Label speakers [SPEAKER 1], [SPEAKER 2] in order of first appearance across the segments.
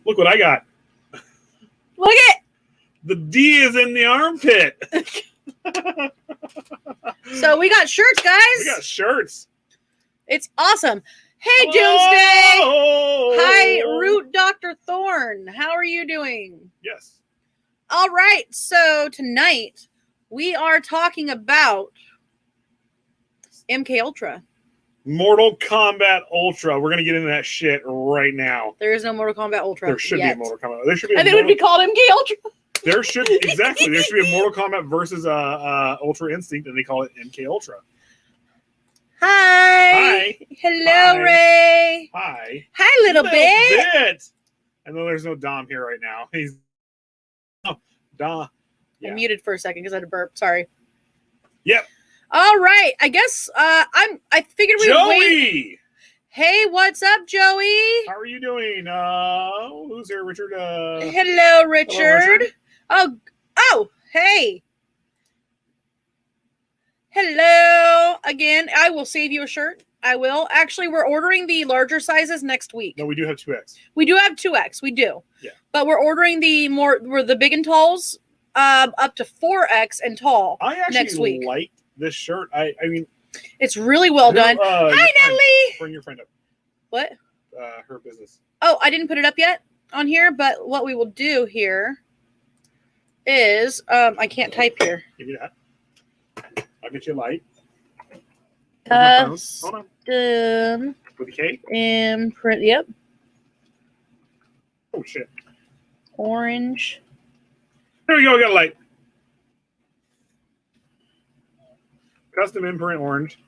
[SPEAKER 1] Look what I got.
[SPEAKER 2] Look at
[SPEAKER 1] The D is in the armpit.
[SPEAKER 2] So we got shirts, guys.
[SPEAKER 1] We got shirts.
[SPEAKER 2] It's awesome. Hey,
[SPEAKER 1] Hello.
[SPEAKER 2] Doomsday. Hi, Root Dr. Thorn. How are you doing?
[SPEAKER 1] Yes.
[SPEAKER 2] All right. So tonight we are talking about MK Ultra.
[SPEAKER 1] Mortal Kombat Ultra. We're gonna get into that shit right now.
[SPEAKER 2] There is no Mortal Kombat Ultra.
[SPEAKER 1] There should
[SPEAKER 2] yet.
[SPEAKER 1] be a Mortal Kombat. There should be.
[SPEAKER 2] I think it would be called MK Ultra.
[SPEAKER 1] There should exactly. There should be a Mortal Kombat versus Ultra Instinct, and they call it MK Ultra.
[SPEAKER 2] Hi.
[SPEAKER 1] Hi.
[SPEAKER 2] Hello,
[SPEAKER 1] Hi.
[SPEAKER 2] Ray.
[SPEAKER 1] Hi.
[SPEAKER 2] Hi, little bit.
[SPEAKER 1] I know there's no Dom here right now. He's Dom. Yeah.
[SPEAKER 2] I muted for a second because I had a burp. Sorry.
[SPEAKER 1] Yep.
[SPEAKER 2] All right. I guess I figured we'd wait. Hey, what's up, Joey?
[SPEAKER 1] How are you doing? Who's here, Richard?
[SPEAKER 2] Hello, Richard. Oh, hey. Hello again. I will save you a shirt. I will. Actually, we're ordering the larger sizes next week.
[SPEAKER 1] No, we do have 2X.
[SPEAKER 2] We do have 2X. We do.
[SPEAKER 1] Yeah.
[SPEAKER 2] But we're ordering the big and talls up to 4X and tall next week.
[SPEAKER 1] I actually like this shirt. I mean,
[SPEAKER 2] it's really well done. Hi, Natalie.
[SPEAKER 1] Bring your friend up.
[SPEAKER 2] What?
[SPEAKER 1] Her business.
[SPEAKER 2] Oh, I didn't put it up yet on here, but what we will do here is I can't type here.
[SPEAKER 1] Give me that. I'll get you a light.
[SPEAKER 2] Hold
[SPEAKER 1] on. With a K?
[SPEAKER 2] Imprint. Yep.
[SPEAKER 1] Oh shit.
[SPEAKER 2] Orange.
[SPEAKER 1] There we go. We got a light. Custom imprint orange.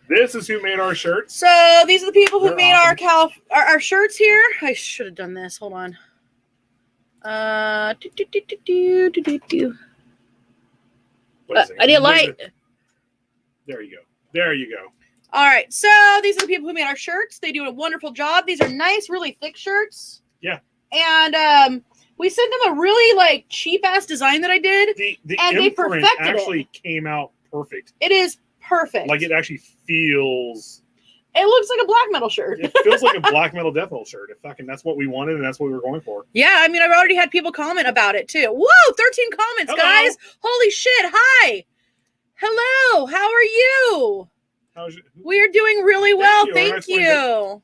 [SPEAKER 1] This is who made our shirts.
[SPEAKER 2] So these are the people who
[SPEAKER 1] They're
[SPEAKER 2] made
[SPEAKER 1] awesome.
[SPEAKER 2] our shirts here. I should have done this. Hold on. I need a light.
[SPEAKER 1] There you go. There you go.
[SPEAKER 2] All right. So these are the people who made our shirts. They do a wonderful job. These are nice, really thick shirts.
[SPEAKER 1] Yeah.
[SPEAKER 2] And we sent them a really cheap ass design that I did.
[SPEAKER 1] The
[SPEAKER 2] and they
[SPEAKER 1] imprint
[SPEAKER 2] perfected
[SPEAKER 1] actually came out perfect.
[SPEAKER 2] It is perfect.
[SPEAKER 1] Like it actually feels.
[SPEAKER 2] It looks like a black metal shirt.
[SPEAKER 1] It feels like a black metal death metal shirt. That's what we wanted, and that's what we were going for.
[SPEAKER 2] Yeah, I mean, I've already had people comment about it too. Whoa, 13 comments,
[SPEAKER 1] Hello.
[SPEAKER 2] guys! Holy shit! Hi, hello. How are you? We are doing really well. Thank you.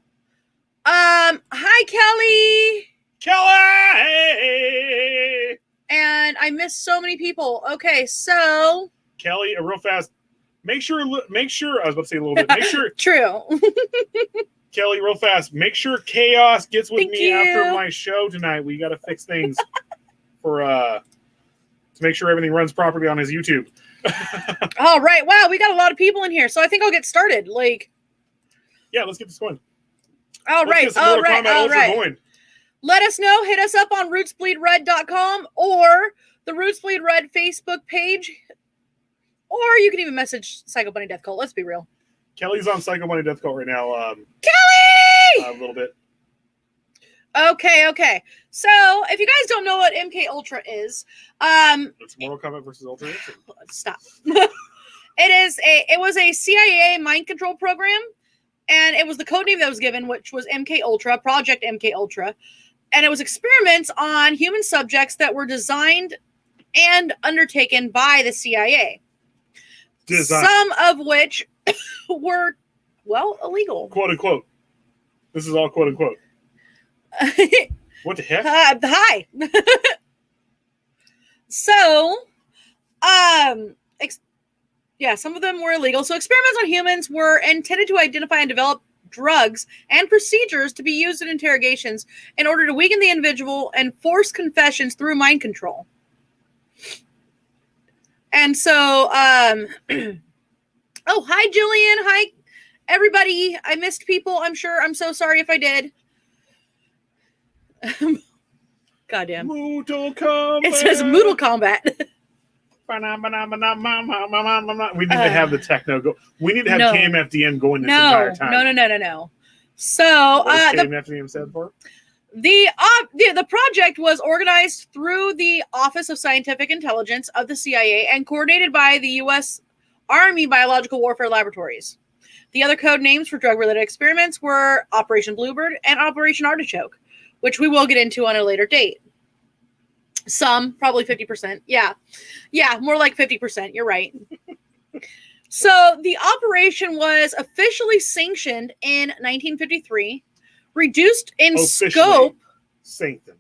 [SPEAKER 2] Hi, Kelly.
[SPEAKER 1] Kelly.
[SPEAKER 2] And I missed so many people. Okay, so
[SPEAKER 1] Kelly, real fast. Make sure. I was about to say a little bit. Make sure.
[SPEAKER 2] True.
[SPEAKER 1] Kelly, real fast. Make sure Chaos gets with
[SPEAKER 2] Thank
[SPEAKER 1] me
[SPEAKER 2] you.
[SPEAKER 1] after my show tonight. We got to fix things for to make sure everything runs properly on his YouTube.
[SPEAKER 2] All right. Wow, we got a lot of people in here, so I think I'll get started.
[SPEAKER 1] Yeah, let's get this going.
[SPEAKER 2] All right. Going. Let us know. Hit us up on rootsbleedred.com or the Roots Bleed Red Facebook page. Or you can even message Psycho Bunny Death Cult. Let's be real.
[SPEAKER 1] Kelly's on Psycho Bunny Death Cult right now.
[SPEAKER 2] Kelly!
[SPEAKER 1] A little bit.
[SPEAKER 2] Okay. So, if you guys don't know what MK Ultra is,
[SPEAKER 1] it's Mortal Kombat versus Ultra Instinct.
[SPEAKER 2] Stop. It was a CIA mind control program, and it was the code name that was given, which was MK Ultra, Project MK Ultra, and it was experiments on human subjects that were designed and undertaken by the CIA. Some of which were, illegal.
[SPEAKER 1] Quote unquote. This is all quote unquote. What the heck?
[SPEAKER 2] Hi. So, some of them were illegal. So experiments on humans were intended to identify and develop drugs and procedures to be used in interrogations in order to weaken the individual and force confessions through mind control. And so, oh, hi, Jillian. Hi, everybody. I missed people, I'm sure. I'm so sorry if I did. Goddamn.
[SPEAKER 1] Mortal Kombat.
[SPEAKER 2] It says Mortal Kombat.
[SPEAKER 1] We need to have the techno go. We need to have KMFDM going this entire time.
[SPEAKER 2] No. So,
[SPEAKER 1] what does KMFDM stand for?
[SPEAKER 2] The project was organized through the Office of Scientific Intelligence of the CIA and coordinated by the U.S. Army Biological Warfare Laboratories. The other code names for drug-related experiments were Operation Bluebird and Operation Artichoke, which we will get into on a later date. Some, probably 50%. Yeah, more like 50%. You're right. So the operation was officially sanctioned in 1953, reduced in scope.
[SPEAKER 1] Sanctioned.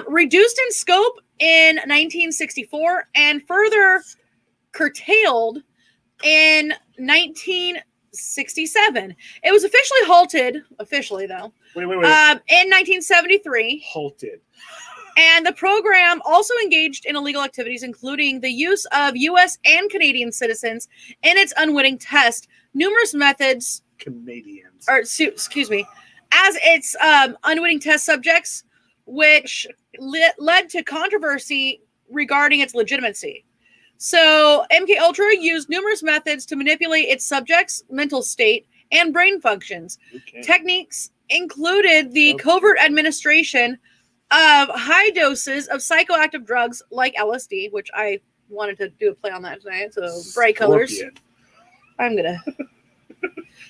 [SPEAKER 2] Reduced in scope in 1964 and further curtailed in 1967. It was officially halted, though.
[SPEAKER 1] Wait.
[SPEAKER 2] In 1973.
[SPEAKER 1] Halted.
[SPEAKER 2] And the program also engaged in illegal activities, including the use of U.S. and Canadian citizens in its unwitting test, numerous methods.
[SPEAKER 1] Canadians.
[SPEAKER 2] Excuse me. As its unwitting test subjects, which led to controversy regarding its legitimacy. So MK Ultra used numerous methods to manipulate its subjects' mental state and brain functions.
[SPEAKER 1] Okay.
[SPEAKER 2] Techniques included the covert administration of high doses of psychoactive drugs like LSD, which I wanted to do a play on that tonight. So bright colors. I'm gonna.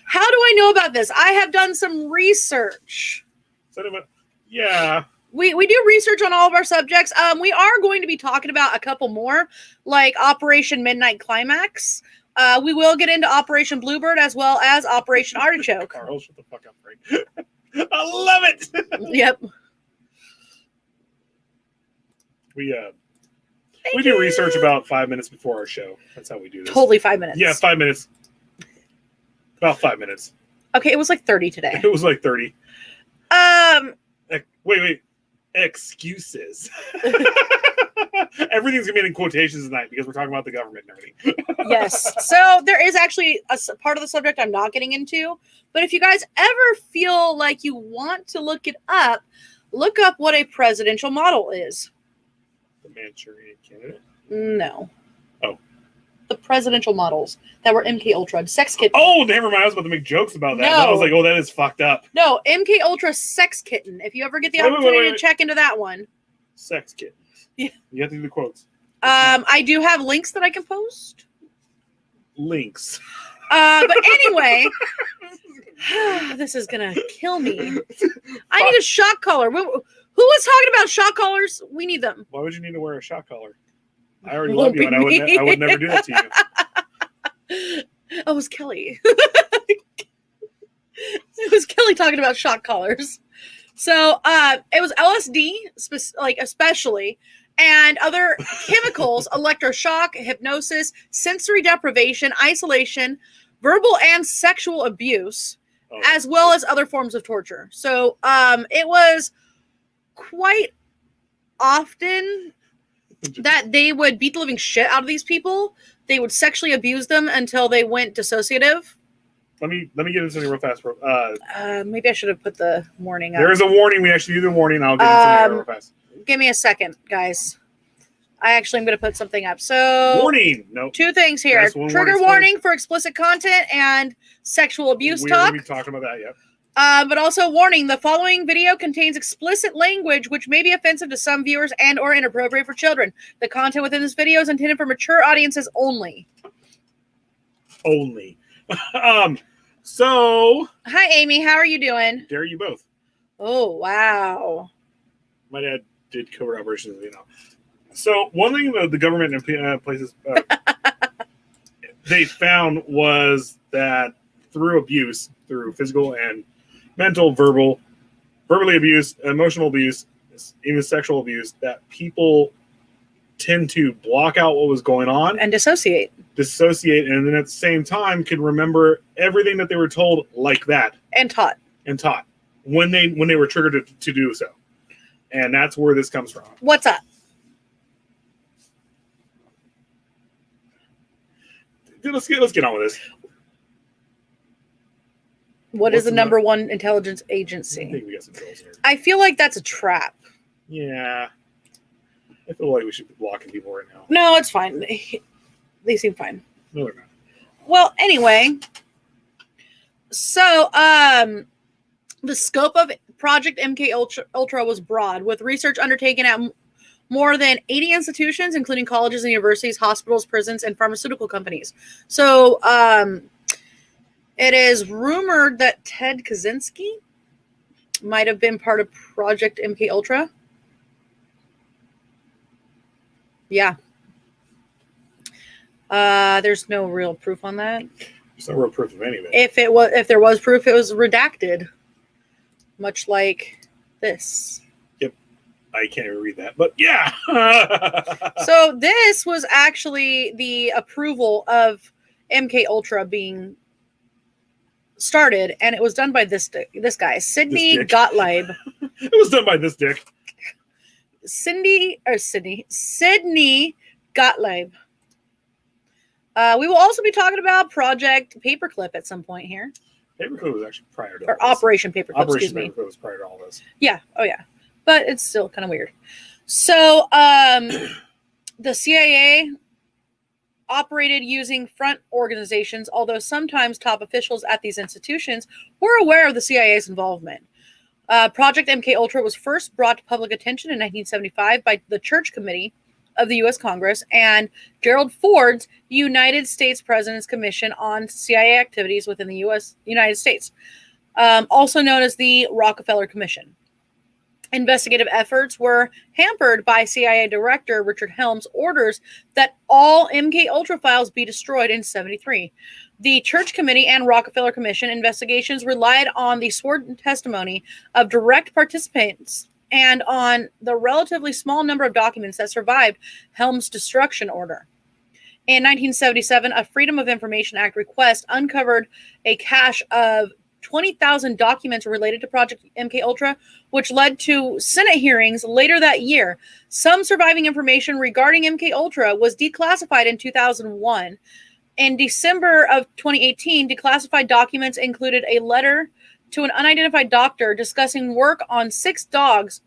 [SPEAKER 2] How do I know about this? I have done some research.
[SPEAKER 1] Yeah.
[SPEAKER 2] We do research on all of our subjects. We are going to be talking about a couple more, like Operation Midnight Climax. We will get into Operation Bluebird as well as Operation Artichoke.
[SPEAKER 1] Carl, shut the fuck up, Frank. I love it.
[SPEAKER 2] Yep.
[SPEAKER 1] We do research about 5 minutes before our show. That's how we do this.
[SPEAKER 2] Totally 5 minutes.
[SPEAKER 1] Yeah, 5 minutes. About 5 minutes.
[SPEAKER 2] Okay, it was like 30 today.
[SPEAKER 1] It was like 30. Wait. Excuses. Everything's gonna be in quotations tonight because we're talking about the government and everything.
[SPEAKER 2] Yes. So there is actually a part of the subject I'm not getting into. But if you guys ever feel like you want to look up what a presidential model is.
[SPEAKER 1] The Manchurian candidate?
[SPEAKER 2] No.
[SPEAKER 1] Oh.
[SPEAKER 2] The presidential models that were MK Ultra sex kitten.
[SPEAKER 1] Oh, never mind. I was about to make jokes about that.
[SPEAKER 2] No.
[SPEAKER 1] I was like, oh, that is fucked up.
[SPEAKER 2] No, MK Ultra sex kitten. If you ever get the opportunity to check into that one.
[SPEAKER 1] Sex kittens.
[SPEAKER 2] Yeah.
[SPEAKER 1] You have to do the quotes.
[SPEAKER 2] I do have links that I can post.
[SPEAKER 1] Links.
[SPEAKER 2] But anyway, this is gonna kill me. I need a shock collar. Who was talking about shock collars? We need them.
[SPEAKER 1] Why would you need to wear a shock collar? I already love you, and I would never do that to you.
[SPEAKER 2] Oh, it was Kelly. It was Kelly talking about shock collars. So it was LSD, especially, and other chemicals, electroshock, hypnosis, sensory deprivation, isolation, verbal and sexual abuse, as well as other forms of torture. So it was quite often that they would beat the living shit out of these people. They would sexually abuse them until they went dissociative.
[SPEAKER 1] Let me get into something real fast, bro.
[SPEAKER 2] Maybe I should have put the warning up.
[SPEAKER 1] There is a warning. We actually do the warning. I'll get into something real fast.
[SPEAKER 2] Give me a second, guys. I actually am going to put something up. So
[SPEAKER 1] warning. No.
[SPEAKER 2] Two things here. Trigger warning for explicit content and sexual abuse talk.
[SPEAKER 1] We talked about that, yeah.
[SPEAKER 2] But also warning, the following video contains explicit language which may be offensive to some viewers and or inappropriate for children. The content within this video is intended for mature audiences only. So hi Amy, how are you doing?
[SPEAKER 1] Dare you both.
[SPEAKER 2] Oh wow.
[SPEAKER 1] My dad did covert operations, you know. So one thing that the government and places they found was that through abuse, through physical and mental, verbally abuse, emotional abuse, even sexual abuse, that people tend to block out what was going on
[SPEAKER 2] and dissociate,
[SPEAKER 1] and then at the same time can remember everything that they were told like that
[SPEAKER 2] and taught
[SPEAKER 1] when they were triggered to do so. And that's where this comes from.
[SPEAKER 2] What's up?
[SPEAKER 1] Let's get on with this.
[SPEAKER 2] What is the number one intelligence agency?
[SPEAKER 1] I think we got some trolls here.
[SPEAKER 2] I feel like that's a trap.
[SPEAKER 1] Yeah. I feel like we should be blocking people right now.
[SPEAKER 2] No, it's fine. They seem fine.
[SPEAKER 1] No, they're not.
[SPEAKER 2] Well, anyway. So, the scope of Project MK Ultra was broad, with research undertaken at more than 80 institutions, including colleges and universities, hospitals, prisons, and pharmaceutical companies. So it is rumored that Ted Kaczynski might have been part of Project MK Ultra. Yeah. There's no real proof on that.
[SPEAKER 1] There's no real proof of any of it.
[SPEAKER 2] If there was proof, it was redacted, much like this.
[SPEAKER 1] Yep, I can't even read that, but yeah.
[SPEAKER 2] So this was actually the approval of MK Ultra being started, and it was done by this guy, Sidney Gottlieb.
[SPEAKER 1] It was done by this dick.
[SPEAKER 2] Sidney Gottlieb. We will also be talking about Project Paperclip at some point here.
[SPEAKER 1] Paperclip was actually prior to all this.
[SPEAKER 2] Operation Paperclip,
[SPEAKER 1] Operation Paperclip was prior to all this.
[SPEAKER 2] Yeah. Oh, yeah. But it's still kind of weird. So, the CIA operated using front organizations, although sometimes top officials at these institutions were aware of the CIA's involvement. Project MK Ultra was first brought to public attention in 1975 by the Church Committee of the U.S. Congress and Gerald Ford's United States President's Commission on CIA Activities within the United States, also known as the Rockefeller Commission. Investigative efforts were hampered by CIA Director Richard Helms' orders that all MK Ultra files be destroyed in 1973. The Church Committee and Rockefeller Commission investigations relied on the sworn testimony of direct participants and on the relatively small number of documents that survived Helms' destruction order. In 1977, a Freedom of Information Act request uncovered a cache of 20,000 documents related to Project MK Ultra, which led to Senate hearings later that year. Some surviving information regarding MK Ultra was declassified in 2001. In December of 2018, declassified documents included a letter to an unidentified doctor discussing work on 6 dogs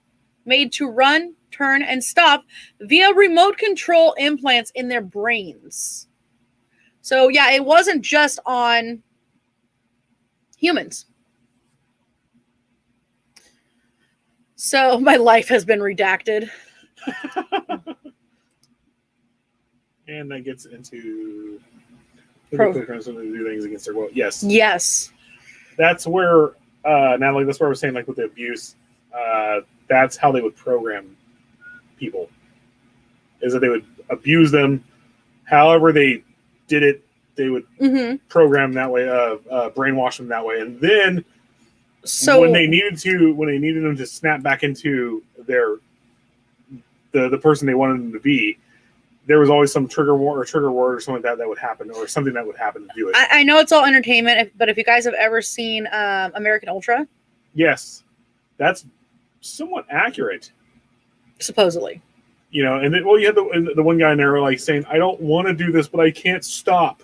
[SPEAKER 2] made to run, turn, and stop via remote control implants in their brains. So, yeah, it wasn't just on humans. So my life has been redacted.
[SPEAKER 1] And that gets into programs when they do things against their will. Yes.
[SPEAKER 2] Yes.
[SPEAKER 1] That's where Natalie, that's where I was saying, like with the abuse, that's how they would program people. Is that they would abuse them. However they did it, they would program that way, brainwash them that way, and then when they needed them to snap back into the person they wanted them to be, there was always some trigger word or something like that would happen, or something that would happen to do it.
[SPEAKER 2] I know it's all entertainment, but if you guys have ever seen American Ultra,
[SPEAKER 1] yes, that's somewhat accurate,
[SPEAKER 2] supposedly.
[SPEAKER 1] You know, and then, you had the one guy in there like saying, "I don't want to do this, but I can't stop."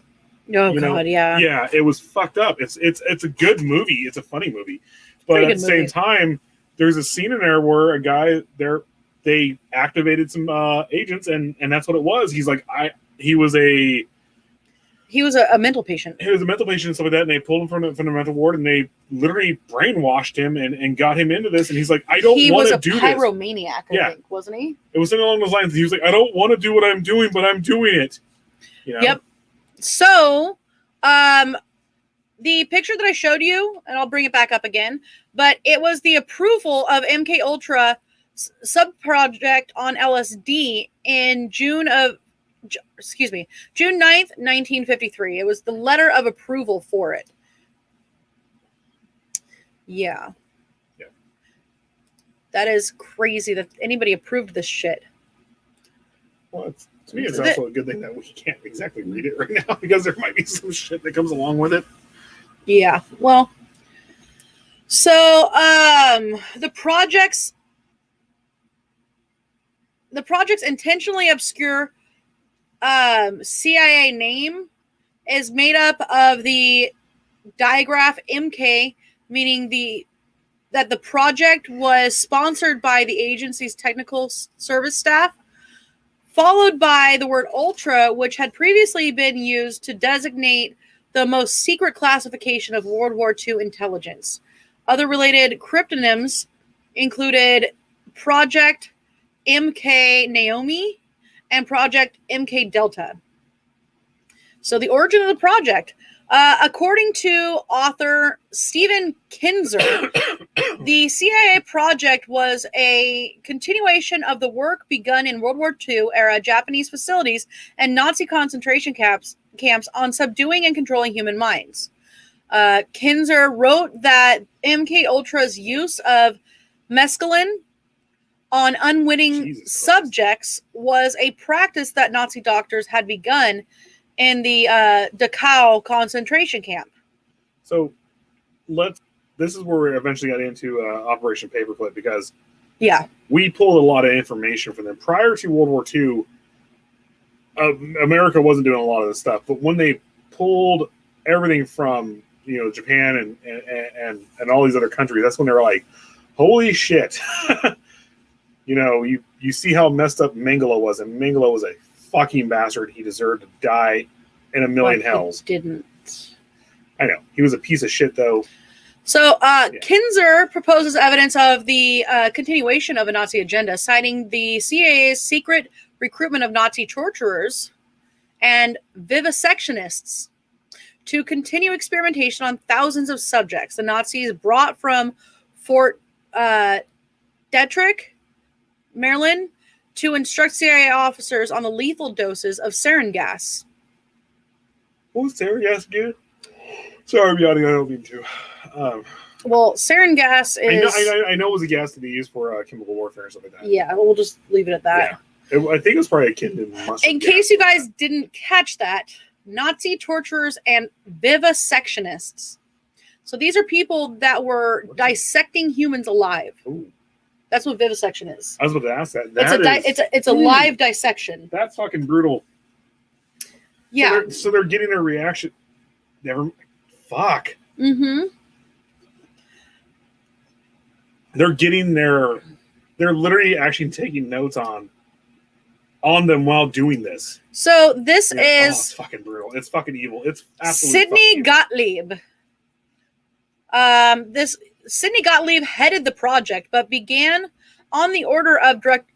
[SPEAKER 2] Oh God, yeah.
[SPEAKER 1] Yeah, it was fucked up. It's a good movie. It's a funny movie, but at the same time, there's a scene in there where a guy they activated some agents, and that's what it was. He's like, he was a
[SPEAKER 2] mental patient.
[SPEAKER 1] He was a mental patient and stuff like that, and they pulled him from the mental ward, and they literally brainwashed him and got him into this. And he's like, I don't want to do this. He was a
[SPEAKER 2] pyromaniac, I think, wasn't he?
[SPEAKER 1] It was something along those lines. He was like, I don't want to do what I'm doing, but I'm doing it. You know?
[SPEAKER 2] Yep. So, the picture that I showed you, and I'll bring it back up again, but it was the approval of MK Ultra sub-project on LSD in June 9th, 1953. It was the letter of approval for it. Yeah.
[SPEAKER 1] Yeah.
[SPEAKER 2] That is crazy that anybody approved this shit.
[SPEAKER 1] Well, to me, it's also a good thing that we can't exactly read it right now, because there might be some shit that comes along with it.
[SPEAKER 2] Yeah. Well, so the project's intentionally obscure CIA name is made up of the digraph MK, meaning that the project was sponsored by the agency's technical service staff, followed by the word Ultra, which had previously been used to designate the most secret classification of World War II intelligence. Other related cryptonyms included Project MK Naomi and Project MK Delta. So the origin of the project, according to author Stephen Kinzer, the CIA project was a continuation of the work begun in World War II era Japanese facilities and Nazi concentration camps on subduing and controlling human minds. Kinzer wrote that MK Ultra's use of mescaline on unwitting subjects was a practice that Nazi doctors had begun in the Dachau concentration camp.
[SPEAKER 1] So this is where we eventually got into Operation Paperclip, because we pulled a lot of information from them. Prior to World War II, America wasn't doing a lot of this stuff, but when they pulled everything from Japan and all these other countries, that's when they were like, holy shit. You see how messed up Mengele was, and Mengele was a fucking bastard. He deserved to die in a million hells.
[SPEAKER 2] Didn't.
[SPEAKER 1] I know. He was a piece of shit, though.
[SPEAKER 2] So, Kinzer proposes evidence of the continuation of a Nazi agenda, citing the CIA's secret recruitment of Nazi torturers and vivisectionists to continue experimentation on thousands of subjects. The Nazis brought from Fort Detrick, Maryland, to instruct CIA officers on the lethal doses of sarin gas.
[SPEAKER 1] What was sarin gas again? Sorry, I'm yawning. I don't mean to.
[SPEAKER 2] Well, sarin gas is...
[SPEAKER 1] I know it was a gas to be used for chemical warfare or something like that.
[SPEAKER 2] Yeah, we'll just leave it at that.
[SPEAKER 1] Yeah. I think it was probably akin to mustard
[SPEAKER 2] In case you guys didn't catch that, Nazi torturers and vivisectionists. So these are people that were dissecting humans alive.
[SPEAKER 1] Ooh.
[SPEAKER 2] That's what vivisection is.
[SPEAKER 1] I was about to ask that.
[SPEAKER 2] It's a live dissection.
[SPEAKER 1] That's fucking brutal.
[SPEAKER 2] Yeah.
[SPEAKER 1] So they're getting a reaction. Fuck.
[SPEAKER 2] Mm-hmm.
[SPEAKER 1] They're literally actually taking notes on them while doing this.
[SPEAKER 2] So this is
[SPEAKER 1] it's fucking brutal. It's fucking evil. It's absolutely
[SPEAKER 2] Sidney Gottlieb. Sidney Gottlieb headed the project, but began on the order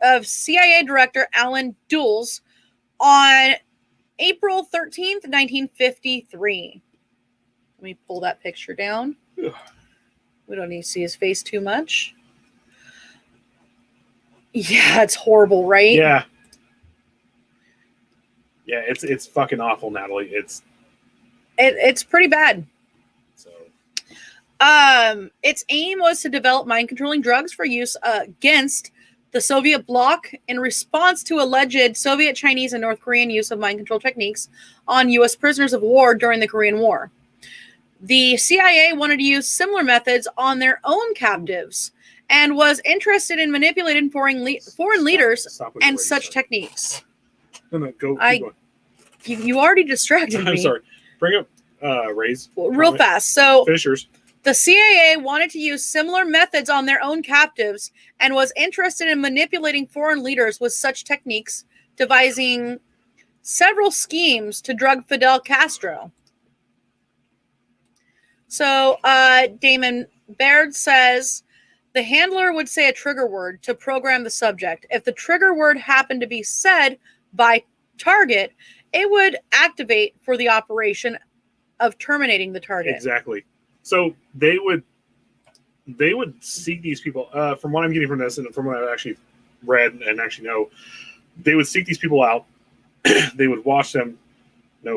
[SPEAKER 2] of CIA Director Alan Dulles on April 13th, 1953. Let me pull that picture down.
[SPEAKER 1] Ugh.
[SPEAKER 2] We don't need to see his face too much. Yeah, it's horrible, right?
[SPEAKER 1] Yeah. Yeah, it's fucking awful, Natalie.
[SPEAKER 2] It's pretty bad.
[SPEAKER 1] So
[SPEAKER 2] its aim was to develop mind-controlling drugs for use against the Soviet bloc in response to alleged Soviet, Chinese, and North Korean use of mind control techniques on U.S. prisoners of war during the Korean War. The CIA wanted to use similar methods on their own captives and was interested in manipulating foreign leaders and such techniques.
[SPEAKER 1] No, go.
[SPEAKER 2] You already distracted me.
[SPEAKER 1] I'm sorry. Bring up Ray's
[SPEAKER 2] real fast. So
[SPEAKER 1] Fishers.
[SPEAKER 2] The CIA wanted to use similar methods on their own captives and was interested in manipulating foreign leaders with such techniques, devising several schemes to drug Fidel Castro. So Damon Baird says the handler would say a trigger word to program the subject. If the trigger word happened to be said by target, it would activate for the operation of terminating the target.
[SPEAKER 1] Exactly. So they would seek these people. From what I'm getting from this, and from what I've actually read and actually know, they would seek these people out. They would watch them,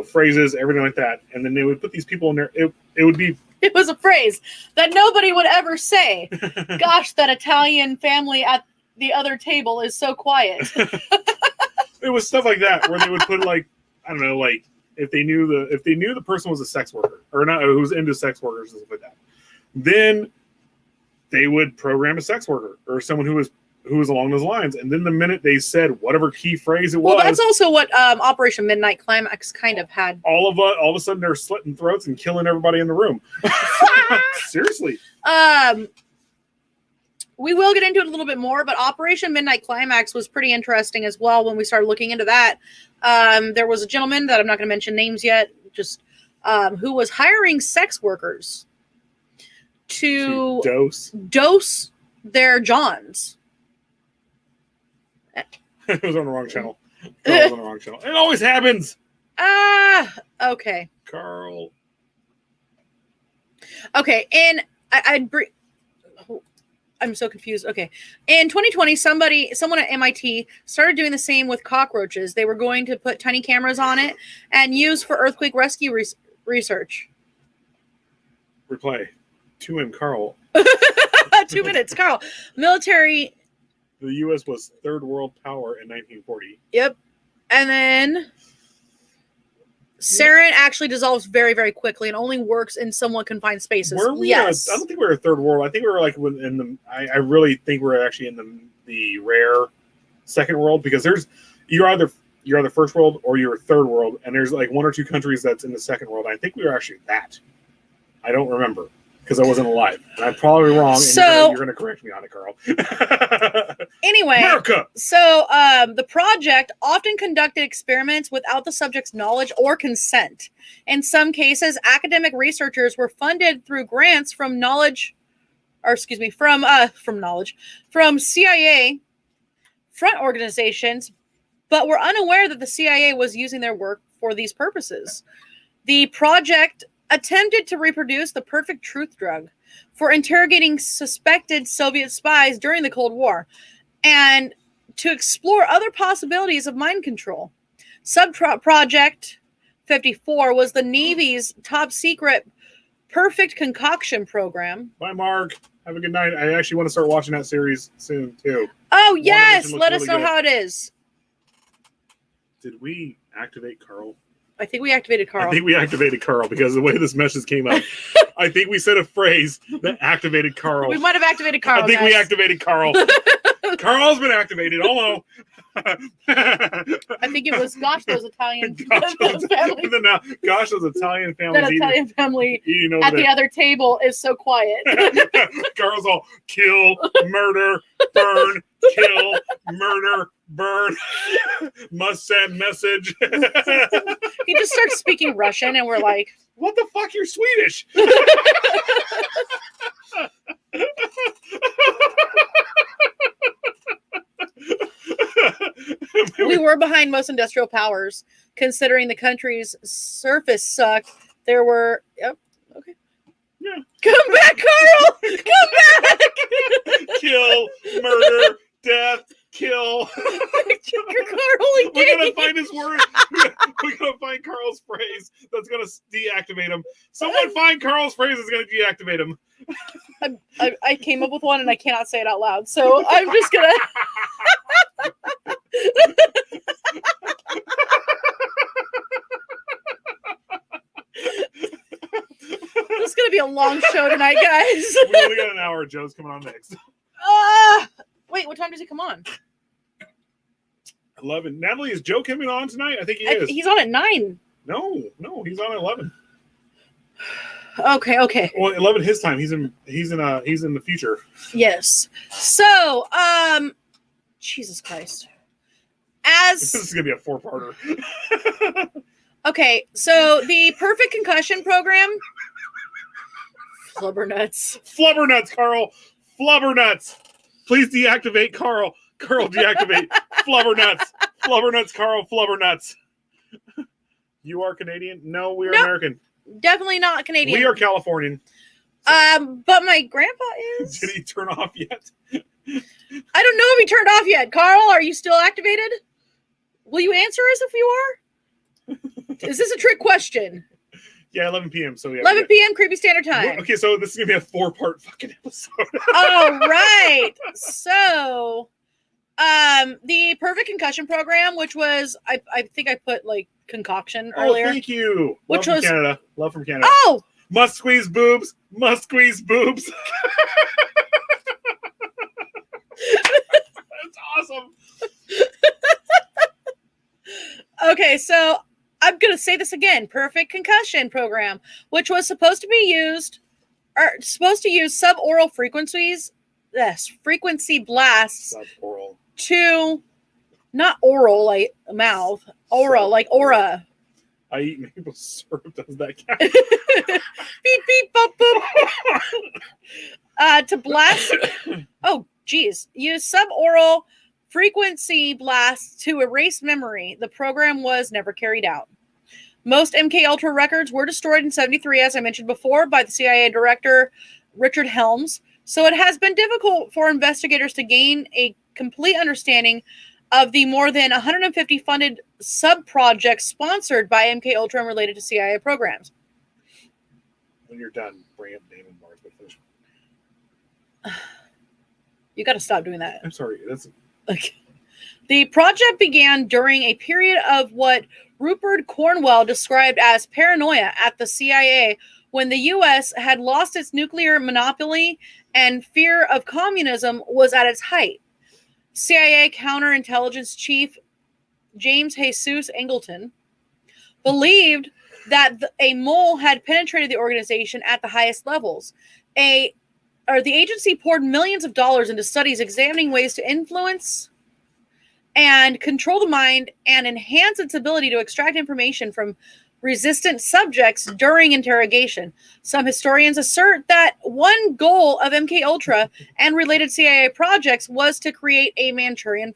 [SPEAKER 1] phrases, everything like that, and then they would put these people in there. It would be.
[SPEAKER 2] It was a phrase that nobody would ever say. Gosh, that Italian family at the other table is so quiet.
[SPEAKER 1] It was stuff like that where they would put if they knew the person was a sex worker or not, who was into sex workers and stuff like that, then they would program a sex worker or someone who was along those lines. And then the minute they said whatever key phrase it was,
[SPEAKER 2] well, that's also what Operation Midnight Climax kind of had.
[SPEAKER 1] All of a sudden they're slitting throats and killing everybody in the room. Seriously.
[SPEAKER 2] We will get into it a little bit more, but Operation Midnight Climax was pretty interesting as well when we started looking into that. There was a gentleman that I'm not going to mention names yet, just who was hiring sex workers to
[SPEAKER 1] dose
[SPEAKER 2] their Johns.
[SPEAKER 1] It was on the wrong channel. Carl was on the wrong channel. It always happens.
[SPEAKER 2] Okay.
[SPEAKER 1] Carl.
[SPEAKER 2] Okay, and I'm so confused. Okay. In 2020, someone at MIT started doing the same with cockroaches. They were going to put tiny cameras on it and use for earthquake rescue research.
[SPEAKER 1] Reply. 2M Carl.
[SPEAKER 2] 2 minutes, Carl. Military.
[SPEAKER 1] The U.S. was third world power in 1940.
[SPEAKER 2] Yep. And then sarin actually dissolves very, very quickly and only works in somewhat confined spaces.
[SPEAKER 1] Were we?
[SPEAKER 2] Yes.
[SPEAKER 1] I don't think we were a third world. I think we were like in the. I really think we're actually in the rare second world, because you're either first world or you're third world, and there's like one or two countries that's in the second world. I think we were actually that. I don't remember, because I wasn't alive, and I'm probably wrong. And
[SPEAKER 2] So
[SPEAKER 1] you're gonna correct me on it, Carl.
[SPEAKER 2] Anyway,
[SPEAKER 1] America.
[SPEAKER 2] So the project often conducted experiments without the subject's knowledge or consent. In some cases, academic researchers were funded through grants from from CIA front organizations, but were unaware that the CIA was using their work for these purposes. The project attempted to reproduce the perfect truth drug for interrogating suspected Soviet spies during the Cold War, and to explore other possibilities of mind control. Project 54 was the Navy's top secret perfect concoction program.
[SPEAKER 1] Bye, Mark. Have a good night. I actually want to start watching that series soon too.
[SPEAKER 2] Oh yes,
[SPEAKER 1] looks
[SPEAKER 2] let us
[SPEAKER 1] really
[SPEAKER 2] know
[SPEAKER 1] good.
[SPEAKER 2] how it is.
[SPEAKER 1] Did we activate Carl?
[SPEAKER 2] I think we activated Carl.
[SPEAKER 1] I think we activated Carl, because the way this message came up, I think we said a phrase that activated Carl.
[SPEAKER 2] We might have activated Carl.
[SPEAKER 1] I think
[SPEAKER 2] guys.
[SPEAKER 1] we activated Carl. Carl's been activated. Hello.
[SPEAKER 2] I think it was those Italian
[SPEAKER 1] Gosh,
[SPEAKER 2] family.
[SPEAKER 1] those Italian
[SPEAKER 2] That
[SPEAKER 1] families
[SPEAKER 2] Italian family
[SPEAKER 1] eating over
[SPEAKER 2] at the
[SPEAKER 1] there.
[SPEAKER 2] other table is so quiet.
[SPEAKER 1] Carl's all kill, murder, burn, kill, murder, burn. Must send message.
[SPEAKER 2] He just starts speaking Russian, and we're like,
[SPEAKER 1] what the fuck? You're Swedish.
[SPEAKER 2] we were behind most industrial powers, considering the country's surface sucked. There were, yep, okay.
[SPEAKER 1] Yeah.
[SPEAKER 2] Come back, Carl! Come back!
[SPEAKER 1] Kill, murder, death, kill.
[SPEAKER 2] Carl again.
[SPEAKER 1] We're gonna find his word. We're gonna find Carl's phrase that's gonna deactivate him. Someone find Carl's phrase that's gonna deactivate him.
[SPEAKER 2] I came up with one and I cannot say it out loud, so I'm just gonna. This is gonna be a long show tonight, guys.
[SPEAKER 1] We only got an hour. Joe's coming on next.
[SPEAKER 2] Wait, what time does he come on?
[SPEAKER 1] 11. Natalie, is Joe coming on tonight? I think he is.
[SPEAKER 2] He's on at 9.
[SPEAKER 1] No, he's on at 11.
[SPEAKER 2] Okay.
[SPEAKER 1] Well, 11 his time. He's in the future.
[SPEAKER 2] Yes. So, Jesus Christ.
[SPEAKER 1] This is gonna be a 4-parter.
[SPEAKER 2] Okay, so the perfect concussion program. Flubbernuts.
[SPEAKER 1] Flubbernuts, Carl. Flubbernuts. Please deactivate Carl. Carl, deactivate. Flubbernuts. Flubbernuts, Carl. Flubbernuts. You are Canadian? No, we are American.
[SPEAKER 2] Definitely not Canadian.
[SPEAKER 1] We are Californian.
[SPEAKER 2] But my grandpa is.
[SPEAKER 1] Did he turn off yet?
[SPEAKER 2] I don't know if he turned off yet. Carl, are you still activated? Will you answer us if you are? Is this a trick question?
[SPEAKER 1] Yeah, 11 p.m. So yeah.
[SPEAKER 2] 11 p.m. Creepy Standard Time.
[SPEAKER 1] Okay, so this is gonna be a 4-part fucking episode.
[SPEAKER 2] All right. So, the perfect concussion program, which was I think I put like concoction earlier.
[SPEAKER 1] Oh, thank you.
[SPEAKER 2] Which
[SPEAKER 1] Love
[SPEAKER 2] was
[SPEAKER 1] from Canada. Love from Canada.
[SPEAKER 2] Oh,
[SPEAKER 1] Must squeeze boobs. Must squeeze boobs. That's awesome.
[SPEAKER 2] okay. So I'm gonna say this again. Perfect concussion program, which was supposed to use suboral frequencies. Yes, frequency blasts
[SPEAKER 1] Suboral.
[SPEAKER 2] to not oral like mouth, aura like aura.
[SPEAKER 1] I eat maple syrup. Does that count?
[SPEAKER 2] Beep beep boop boop. To blast. Oh, geez. Use suboral frequency blasts to erase memory. The program was never carried out. Most MK Ultra records were destroyed in 1973, as I mentioned before, by the CIA director Richard Helms. So it has been difficult for investigators to gain a complete understanding of the more than 150 funded sub-projects sponsored by MK Ultra and related to CIA programs.
[SPEAKER 1] When you're done, bring up name and Mars, but finish.
[SPEAKER 2] You got to stop doing that.
[SPEAKER 1] I'm sorry. That's
[SPEAKER 2] Okay. The project began during a period of what Rupert Cornwell described as paranoia at the CIA, when the U.S. had lost its nuclear monopoly and fear of communism was at its height. CIA counterintelligence chief James Jesus Angleton believed that a mole had penetrated the organization at the highest levels. The agency poured millions of dollars into studies examining ways to influence and control the mind and enhance its ability to extract information from resistant subjects during interrogation. Some historians assert that one goal of MK Ultra and related CIA projects was to create a Manchurian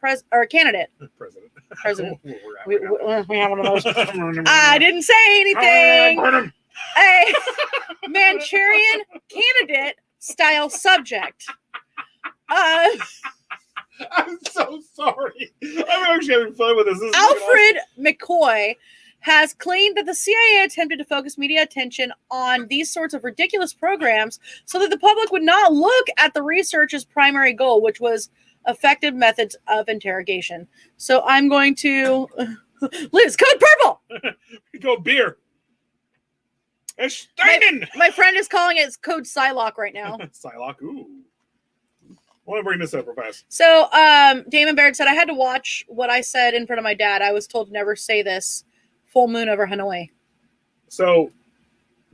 [SPEAKER 2] candidate. President. We have one of those. I didn't say anything. A Manchurian candidate style subject.
[SPEAKER 1] I'm so sorry. I'm actually having fun with this.
[SPEAKER 2] Alfred McCoy has claimed that the CIA attempted to focus media attention on these sorts of ridiculous programs so that the public would not look at the research's primary goal, which was effective methods of interrogation. So I'm going to... Liz, code purple!
[SPEAKER 1] Go beer. It's Steinen!
[SPEAKER 2] My friend is calling it code Psylocke right now.
[SPEAKER 1] Psylocke, ooh. I want to bring this up real fast.
[SPEAKER 2] So Damon Baird said, I had to watch what I said in front of my dad. I was told to never say this. Full moon over Hanoi.
[SPEAKER 1] So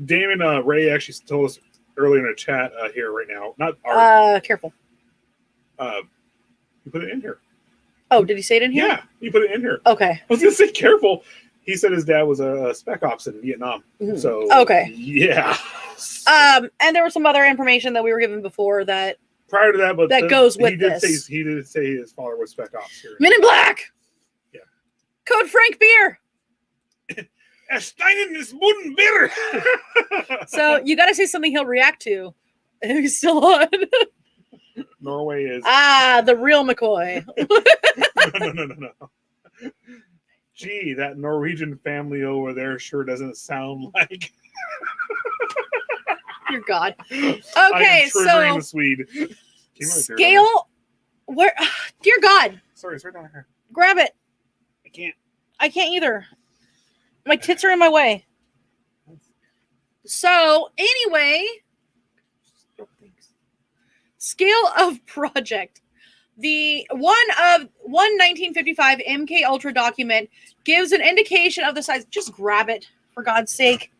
[SPEAKER 1] Damon Ray actually told us earlier in the chat here right now. Not our...
[SPEAKER 2] Careful.
[SPEAKER 1] You put it in here.
[SPEAKER 2] Oh, did he say it in here?
[SPEAKER 1] Yeah, you put it in here.
[SPEAKER 2] Okay.
[SPEAKER 1] I was going to say careful. He said his dad was a spec ops in Vietnam.
[SPEAKER 2] Mm-hmm.
[SPEAKER 1] So
[SPEAKER 2] okay.
[SPEAKER 1] Yeah.
[SPEAKER 2] And there was some other information that we were given before that
[SPEAKER 1] prior to that, but
[SPEAKER 2] that goes with this.
[SPEAKER 1] He did say his father was spec ops here.
[SPEAKER 2] Men in Black.
[SPEAKER 1] Yeah.
[SPEAKER 2] Code Frank Beer.
[SPEAKER 1] Steinen is wooden beer.
[SPEAKER 2] So you got to say something he'll react to. He's still on.
[SPEAKER 1] Norway is
[SPEAKER 2] the real McCoy.
[SPEAKER 1] No. Gee, that Norwegian family over there sure doesn't sound like.
[SPEAKER 2] Dear God. Okay, so
[SPEAKER 1] the Swede.
[SPEAKER 2] Scale. Where? Dear God.
[SPEAKER 1] Sorry, it's right down here.
[SPEAKER 2] Grab it. I can't either. My tits are in my way. So anyway, scale of project. The one 1955 MK Ultra document gives an indication of the size. Just grab it, for God's sake.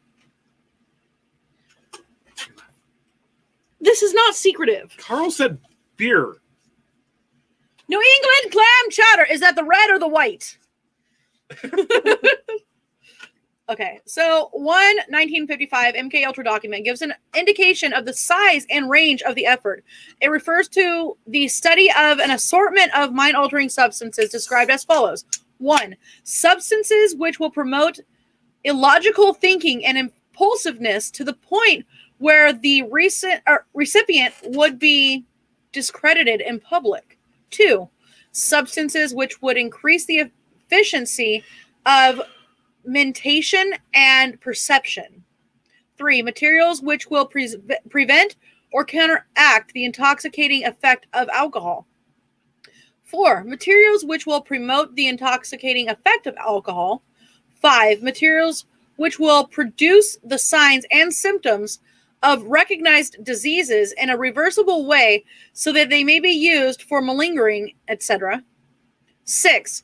[SPEAKER 2] This is not secretive.
[SPEAKER 1] Carl said beer.
[SPEAKER 2] New England clam chowder. Is that the red or the white? Okay, so 1955 MK Ultra document gives an indication of the size and range of the effort. It refers to the study of an assortment of mind-altering substances described as follows. 1. Substances which will promote illogical thinking and impulsiveness to the point where the recipient would be discredited in public. 2. Substances which would increase the efficiency of mentation and perception. 3. Materials which will prevent or counteract the intoxicating effect of alcohol. 4. Materials which will promote the intoxicating effect of alcohol. 5. Materials which will produce the signs and symptoms of recognized diseases in a reversible way so that they may be used for malingering, etc. 6.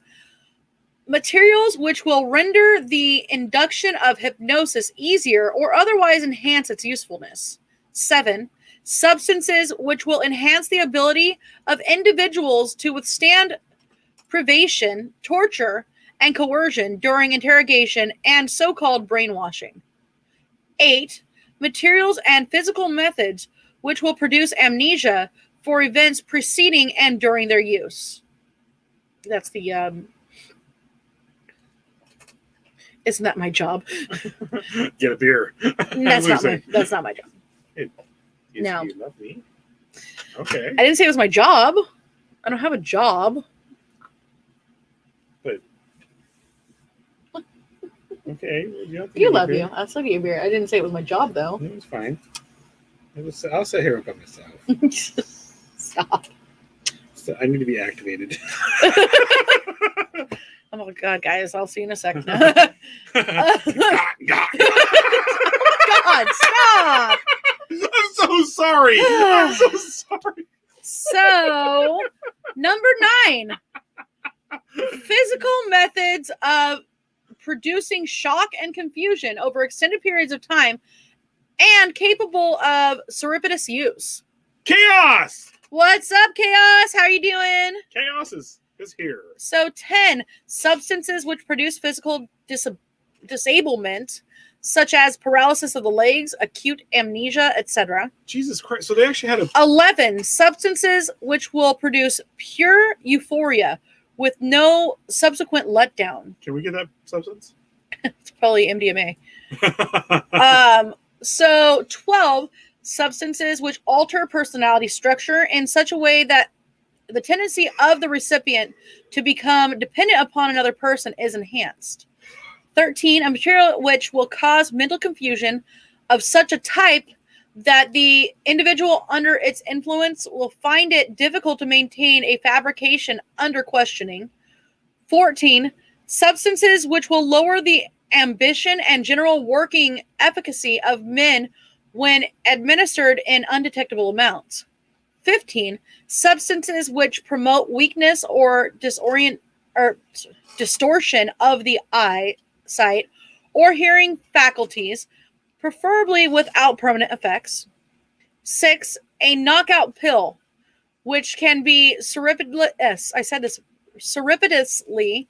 [SPEAKER 2] Materials which will render the induction of hypnosis easier or otherwise enhance its usefulness. 7. Substances which will enhance the ability of individuals to withstand privation, torture, and coercion during interrogation and so-called brainwashing. 8. Materials and physical methods which will produce amnesia for events preceding and during their use. That's the isn't that my job?
[SPEAKER 1] Get a beer.
[SPEAKER 2] That's not my job. No.
[SPEAKER 1] You love me. Okay.
[SPEAKER 2] I didn't say it was my job. I don't have a job.
[SPEAKER 1] But okay.
[SPEAKER 2] You love you. I'll still get you a beer. I didn't say it was my job though.
[SPEAKER 1] It was fine. I'll sit here by myself.
[SPEAKER 2] Stop.
[SPEAKER 1] So I need to be activated.
[SPEAKER 2] Oh my god, guys! I'll see you in a second.
[SPEAKER 1] God,
[SPEAKER 2] stop!
[SPEAKER 1] I'm so sorry. I'm so sorry.
[SPEAKER 2] So, number 9, physical methods of producing shock and confusion over extended periods of time and capable of surreptitious use.
[SPEAKER 1] Chaos!
[SPEAKER 2] What's up, Chaos? How are you doing?
[SPEAKER 1] Chaos is here.
[SPEAKER 2] So 10, substances which produce physical disablement, such as paralysis of the legs, acute amnesia, etc.
[SPEAKER 1] Jesus Christ. So they actually had
[SPEAKER 2] 11, substances which will produce pure euphoria with no subsequent letdown.
[SPEAKER 1] Can we get that substance?
[SPEAKER 2] It's probably MDMA. So 12, substances which alter personality structure in such a way that the tendency of the recipient to become dependent upon another person is enhanced. 13, a material which will cause mental confusion of such a type that the individual under its influence will find it difficult to maintain a fabrication under questioning. 14, substances which will lower the ambition and general working efficacy of men when administered in undetectable amounts. 15, substances which promote weakness or distortion of the eyesight or hearing faculties, preferably without permanent effects. 6, a knockout pill, which can be surreptitiously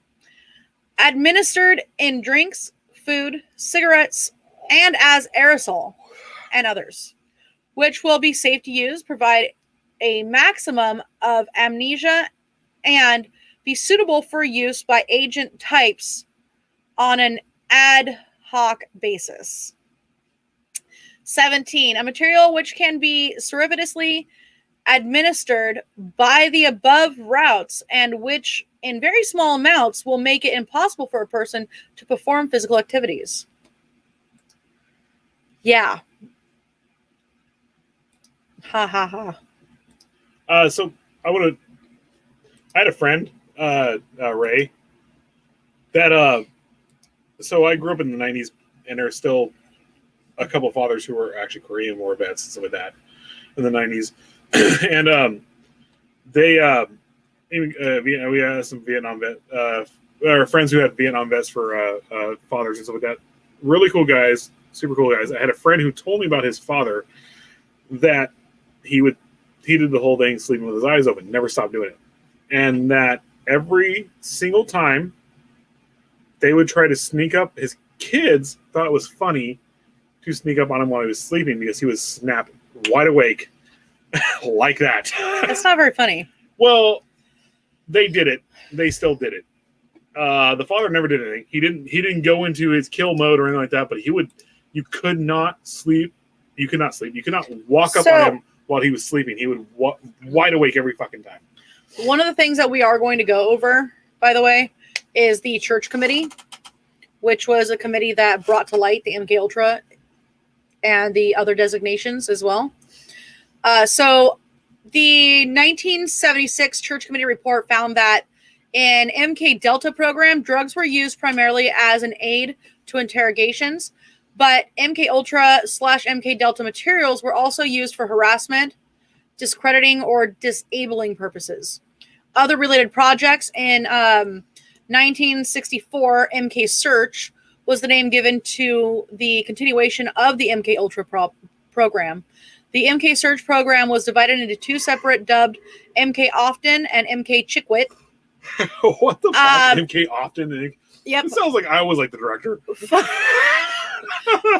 [SPEAKER 2] administered in drinks, food, cigarettes, and as aerosol, and others, which will be safe to use, provide a maximum of amnesia, and be suitable for use by agent types on an ad hoc basis. 17, a material which can be surreptitiously administered by the above routes and which in very small amounts will make it impossible for a person to perform physical activities. Yeah. Ha ha ha.
[SPEAKER 1] So I had a friend, Ray, that so I grew up in the 90s, and there are still a couple of fathers who were actually Korean War vets and stuff like that in the 90s. And they we had some Vietnam our friends who had Vietnam vets for fathers and stuff like that. Really cool guys, super cool guys. I had a friend who told me about his father, that he did the whole thing sleeping with his eyes open, never stopped doing it. And that every single time they would try to sneak up, his kids thought it was funny to sneak up on him while he was sleeping because he would snap wide awake like that.
[SPEAKER 2] That's not very funny.
[SPEAKER 1] Well, they did it. They still did it. The father never did anything. He didn't go into his kill mode or anything like that, but you could not sleep. You could not sleep. You could not walk up on him while he was sleeping. He would wide awake every fucking time.
[SPEAKER 2] One of the things that we are going to go over, by the way, is the church committee, which was a committee that brought to light the MK Ultra and the other designations as well. So the 1976 church committee report found that in MK Delta program, drugs were used primarily as an aid to interrogations, but MK Ultra / MK Delta materials were also used for harassment, discrediting, or disabling purposes. Other related projects in 1964, MK Search was the name given to the continuation of the MK Ultra program. The MK Search program was divided into two separate, dubbed MK Often and MK Chickwit.
[SPEAKER 1] What the fuck? MK Often?
[SPEAKER 2] Yep.
[SPEAKER 1] It sounds like I was like the director.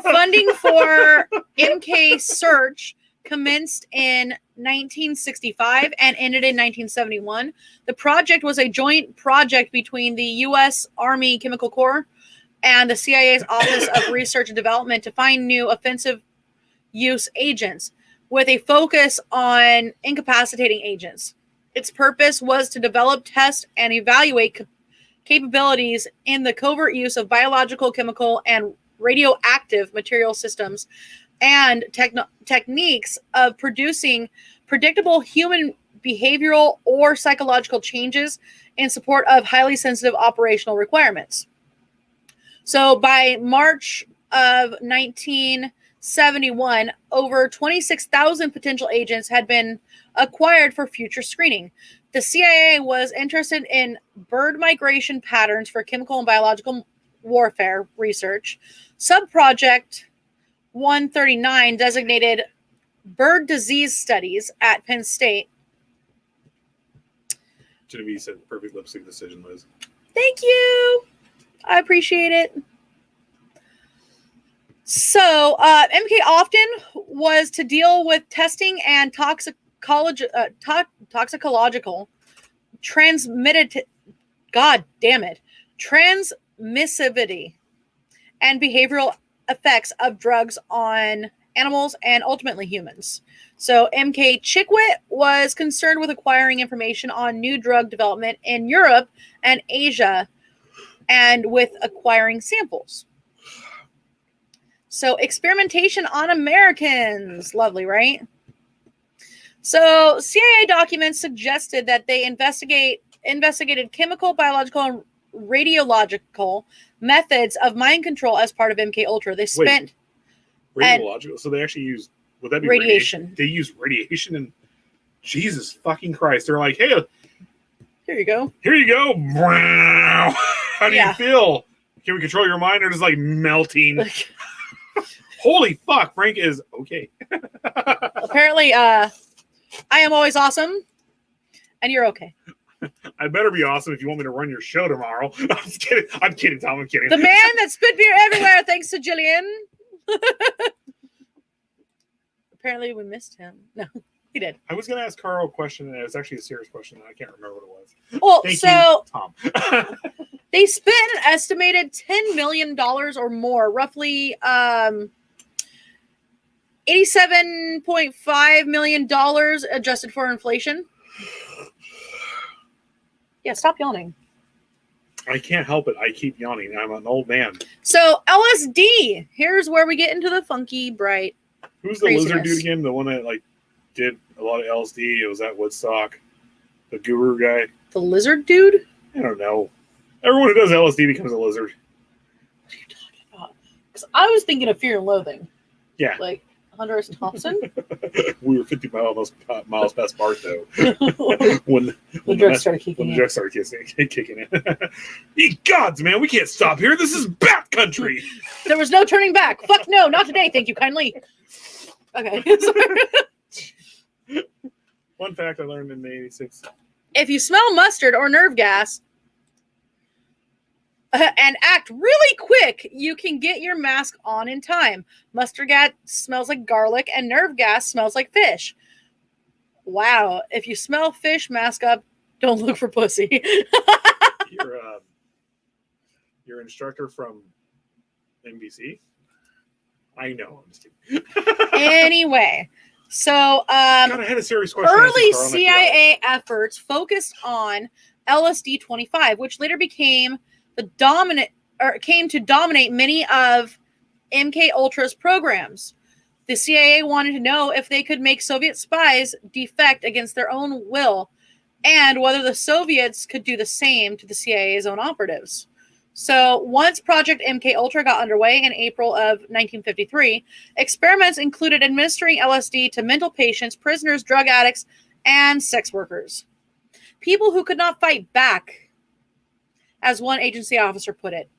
[SPEAKER 2] Funding for MK Search commenced in 1965 and ended in 1971. The project was a joint project between the U.S. Army Chemical Corps and the CIA's Office of Research and Development to find new offensive use agents with a focus on incapacitating agents. Its purpose was to develop, test, and evaluate capabilities in the covert use of biological, chemical, and radioactive material systems and techniques of producing predictable human behavioral or psychological changes in support of highly sensitive operational requirements. So by March of 1971, over 26,000 potential agents had been acquired for future screening. The CIA was interested in bird migration patterns for chemical and biological warfare research. Subproject 139, designated bird disease studies at Penn State.
[SPEAKER 1] Genevieve said perfect lip sync decision, Liz.
[SPEAKER 2] Thank you. I appreciate it. So, MK often was to deal with testing and toxicological transmissivity and behavioral effects of drugs on animals and ultimately humans. So MK Chickwit was concerned with acquiring information on new drug development in Europe and Asia and with acquiring samples. So experimentation on Americans. Lovely, right? So CIA documents suggested that they investigated chemical, biological, and radiological methods of mind control as part of MK Ultra. They spent
[SPEAKER 1] radiological. So they actually used, would that be
[SPEAKER 2] radiation?
[SPEAKER 1] They use radiation, and Jesus fucking Christ, they're like, hey,
[SPEAKER 2] here you go.
[SPEAKER 1] Here you go. How do you feel? Can we control your mind, or just like melting? Holy fuck, Frank is okay.
[SPEAKER 2] Apparently, I am always awesome, and you're okay.
[SPEAKER 1] I better be awesome if you want me to run your show tomorrow. I'm just kidding. I'm kidding, Tom. I'm kidding.
[SPEAKER 2] The man that spit beer everywhere, thanks to Jillian. Apparently, we missed him. No, he did.
[SPEAKER 1] I was going to ask Carl a question, and it was actually a serious question, and I can't remember what it was.
[SPEAKER 2] Well,
[SPEAKER 1] Thank you, Tom.
[SPEAKER 2] They spent an estimated $10 million or more, roughly $87.5 million adjusted for inflation. Yeah, stop yawning.
[SPEAKER 1] I can't help it. I keep yawning. I'm an old man.
[SPEAKER 2] So LSD. Here's where we get into the funky, bright.
[SPEAKER 1] Who's the lizard dude again? The one that like did a lot of LSD. It was at Woodstock. The guru guy.
[SPEAKER 2] The lizard dude?
[SPEAKER 1] I don't know. Everyone who does LSD becomes a lizard.
[SPEAKER 2] What are you talking about? Because I was thinking of Fear and Loathing.
[SPEAKER 1] Yeah.
[SPEAKER 2] Like Hunter S. Thompson.
[SPEAKER 1] We were 50 miles past BART, though. when
[SPEAKER 2] the drugs started kicking in.
[SPEAKER 1] The drugs started kicking in. Ye gods, man, we can't stop here. This is Bat Country.
[SPEAKER 2] There was no turning back. Fuck no, not today. Thank you kindly. Okay.
[SPEAKER 1] One fact I learned in 86.
[SPEAKER 2] If you smell mustard or nerve gas and act really quick, you can get your mask on in time. Mustard gas smells like garlic and nerve gas smells like fish. Wow. If you smell fish, mask up. Don't look for pussy.
[SPEAKER 1] Your instructor from NBC? I know. I'm just kidding.
[SPEAKER 2] Anyway, so
[SPEAKER 1] God, I had a serious question.
[SPEAKER 2] Early CIA efforts focused on LSD-25, which later became came to dominate many of MK Ultra's programs. The CIA wanted to know if they could make Soviet spies defect against their own will, and whether the Soviets could do the same to the CIA's own operatives. So once Project MK Ultra got underway in April of 1953, experiments included administering LSD to mental patients, prisoners, drug addicts, and sex workers. People who could not fight back, as one agency officer put it.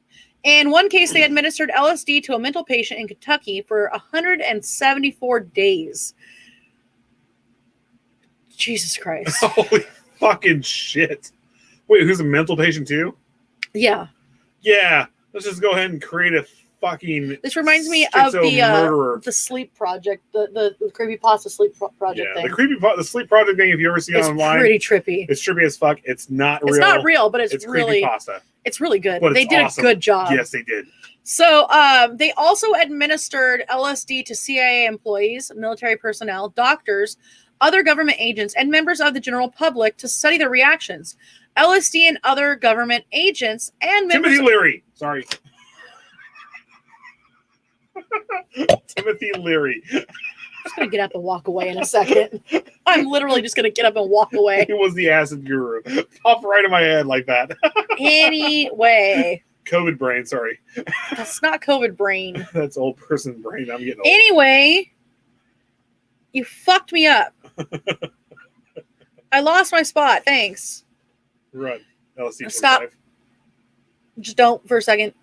[SPEAKER 2] In one case, they administered LSD to a mental patient in Kentucky for 174 days. Jesus Christ.
[SPEAKER 1] Holy fucking shit. Wait, who's a mental patient too?
[SPEAKER 2] Yeah.
[SPEAKER 1] Yeah. Let's just go ahead and create a fucking.
[SPEAKER 2] This reminds me of
[SPEAKER 1] murderer.
[SPEAKER 2] the Sleep Project, the creepypasta Sleep Project thing.
[SPEAKER 1] The Sleep Project thing. If you ever see it online,
[SPEAKER 2] pretty trippy.
[SPEAKER 1] It's trippy as fuck. It's not real.
[SPEAKER 2] It's not real, but it's really
[SPEAKER 1] creepypasta.
[SPEAKER 2] It's really good.
[SPEAKER 1] But
[SPEAKER 2] they did
[SPEAKER 1] awesome.
[SPEAKER 2] a good job.
[SPEAKER 1] Yes, they did.
[SPEAKER 2] So they also administered LSD to CIA employees, military personnel, doctors, other government agents, and members of the general public to study their reactions. LSD and other government agents and members.
[SPEAKER 1] Timothy Leary. Sorry. Timothy Leary.
[SPEAKER 2] I'm just going to get up and walk away in a second. I'm literally just going to get up and walk away.
[SPEAKER 1] He was the acid guru. Popped right in my head like that.
[SPEAKER 2] Anyway.
[SPEAKER 1] COVID brain, sorry.
[SPEAKER 2] That's not COVID brain.
[SPEAKER 1] That's old person brain. I'm getting old.
[SPEAKER 2] Anyway, you fucked me up. I lost my spot. Thanks.
[SPEAKER 1] Run. LSD.
[SPEAKER 2] Stop.
[SPEAKER 1] 45.
[SPEAKER 2] Just don't for a second.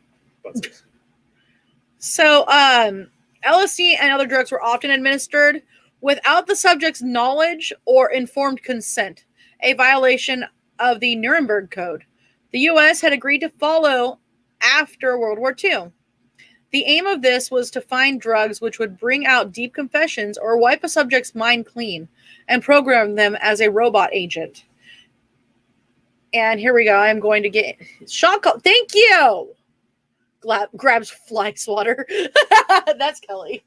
[SPEAKER 2] So, LSD and other drugs were often administered without the subject's knowledge or informed consent, a violation of the Nuremberg Code. The U.S. had agreed to follow after World War II. The aim of this was to find drugs which would bring out deep confessions or wipe a subject's mind clean and program them as a robot agent. And here we go. I'm going to get shock. Thank you. Grabs fly swatter. That's Kelly.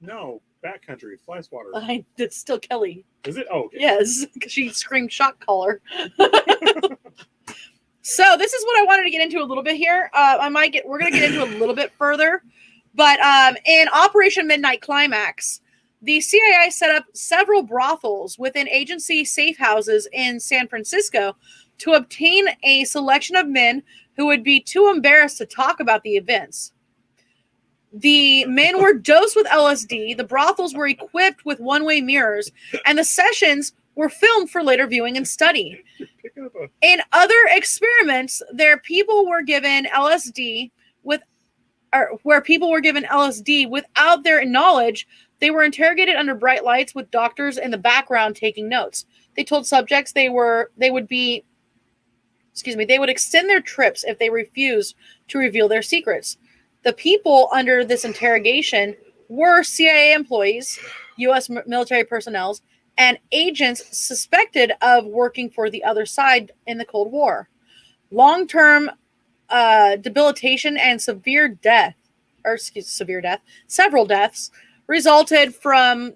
[SPEAKER 1] No, backcountry, fly swatter.
[SPEAKER 2] It's still Kelly.
[SPEAKER 1] Is it? Oh, okay.
[SPEAKER 2] Yes, because she screamed shock collar. So this is what I wanted to get into a little bit here. We're going to get into a little bit further, but in Operation Midnight Climax, the CIA set up several brothels within agency safe houses in San Francisco to obtain a selection of men who would be too embarrassed to talk about the events. The men were dosed with LSD, the brothels were equipped with one-way mirrors, and the sessions were filmed for later viewing and study. In other experiments, where people were given LSD without their knowledge, they were interrogated under bright lights with doctors in the background taking notes. They told subjects they would extend their trips if they refused to reveal their secrets. The people under this interrogation were CIA employees, U.S. military personnel, and agents suspected of working for the other side in the Cold War. Long-term debilitation and several deaths resulted from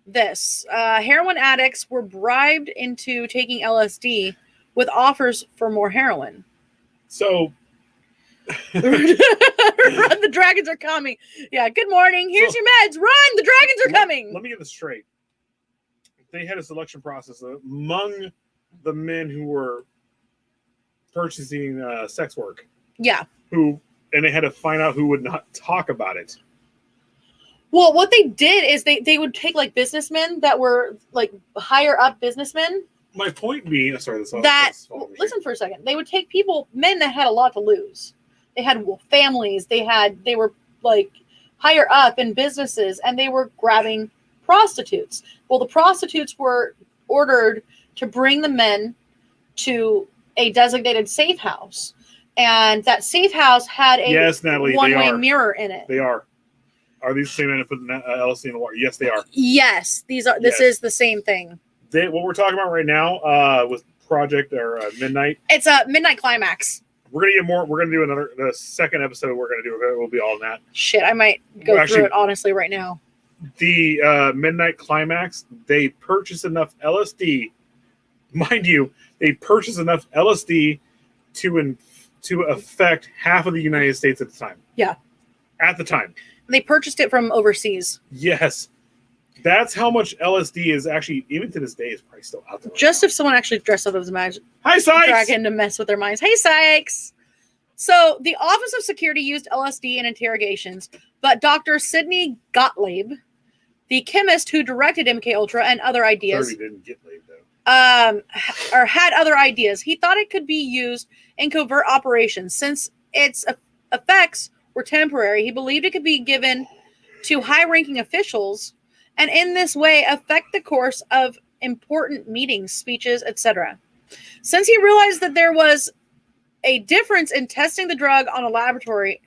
[SPEAKER 2] this. Heroin addicts were bribed into taking LSD with offers for more heroin.
[SPEAKER 1] So,
[SPEAKER 2] Run, the dragons are coming. Yeah, good morning. Here's your meds. Run, the dragons are coming.
[SPEAKER 1] Let me get this straight. They had a selection process among the men who were purchasing sex work.
[SPEAKER 2] Yeah.
[SPEAKER 1] And they had to find out who would not talk about it.
[SPEAKER 2] Well, what they did is they would take like businessmen that were like higher up businessmen.
[SPEAKER 1] My point being, listen
[SPEAKER 2] for a second. They would take men that had a lot to lose. They had families. They were like higher up in businesses, and they were grabbing prostitutes. Well, the prostitutes were ordered to bring the men to a designated safe house, and that safe house had a one-way mirror in it.
[SPEAKER 1] They are. Are these the same men that put LSD in the water? Yes, they are.
[SPEAKER 2] Yes, these are. This is the same thing.
[SPEAKER 1] What we're talking about right now with Project or Midnight.
[SPEAKER 2] It's a Midnight Climax.
[SPEAKER 1] We're gonna get more. We're gonna do the second episode. We're gonna do it will be all in that.
[SPEAKER 2] Shit, I might go through it honestly right now.
[SPEAKER 1] The Midnight Climax. They purchased enough LSD, mind you. They purchased enough LSD to affect half of the United States at the time.
[SPEAKER 2] Yeah.
[SPEAKER 1] At the time.
[SPEAKER 2] They purchased it from overseas.
[SPEAKER 1] Yes. That's how much LSD is actually, even to this day, is probably still out there.
[SPEAKER 2] Just if someone actually dressed up as a magic
[SPEAKER 1] dragon
[SPEAKER 2] to mess with their minds. Hey, Sykes! So, the Office of Security used LSD in interrogations, but Dr. Sidney Gottlieb, the chemist who directed MKUltra and other ideas...
[SPEAKER 1] didn't get laid, though.
[SPEAKER 2] Had other ideas. He thought it could be used in covert operations. Since its effects were temporary, he believed it could be given to high-ranking officials and in this way affect the course of important meetings, speeches, etc. Since he realized that there was a difference in testing the drug on a laboratory